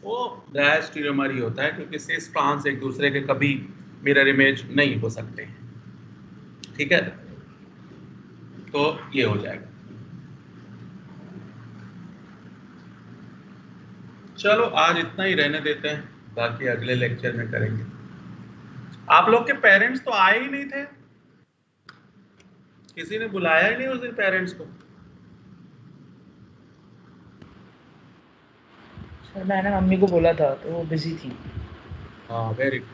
वो डायस्ट्रीमर ही होता है, क्योंकि सिस ट्रांस एक दूसरे के कभी मिरर इमेज नहीं हो सकते। ठीक है, तो ये हो जाएगा। चलो आज इतना ही रहने देते हैं, बाकी अगले लेक्चर में करेंगे। आप लोग के पेरेंट्स तो आए ही नहीं थे, किसी ने बुलाया ही नहीं उस दिन पेरेंट्स को। सर मैंने मम्मी को बोला था तो वो बिजी थी। हाँ वेरी गुड।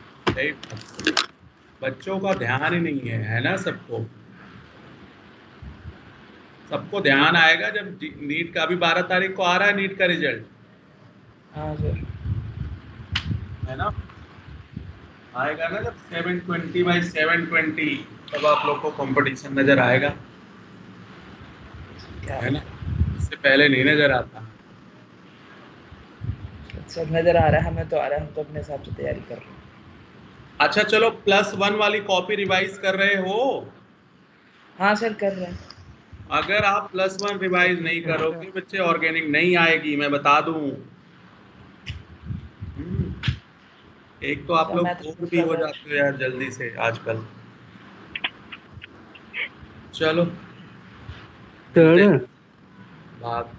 बच्चों का ध्यान ही नहीं है ना सबको। सबको ध्यान आएगा जब नीट का भी 12 तारीख को आ रहा है, नीट का रिजल्ट। हाँ सर, है ना, आएगा ना जब 720/720, तब आप लोग को कंपटीशन नजर आएगा, है ना, इससे पहले नहीं नजर आता। सर नजर आ रहा है, हमें तो आ रहा है, हम तो अपने हिसाब से तैयारी कर रहे हैं। अच्छा चलो, +1 वाली कॉपी रिवाइज कर रहे हो? हाँ सर कर रहे हैं। अगर आप +1 रिवाइज नहीं करोगे बच्चे, ऑर्गेनिक नहीं आएगी, मैं बता दूं। एक तो आप लोग बोर भी हो जाते हो यार जल्दी से आजकल। चलो सर बात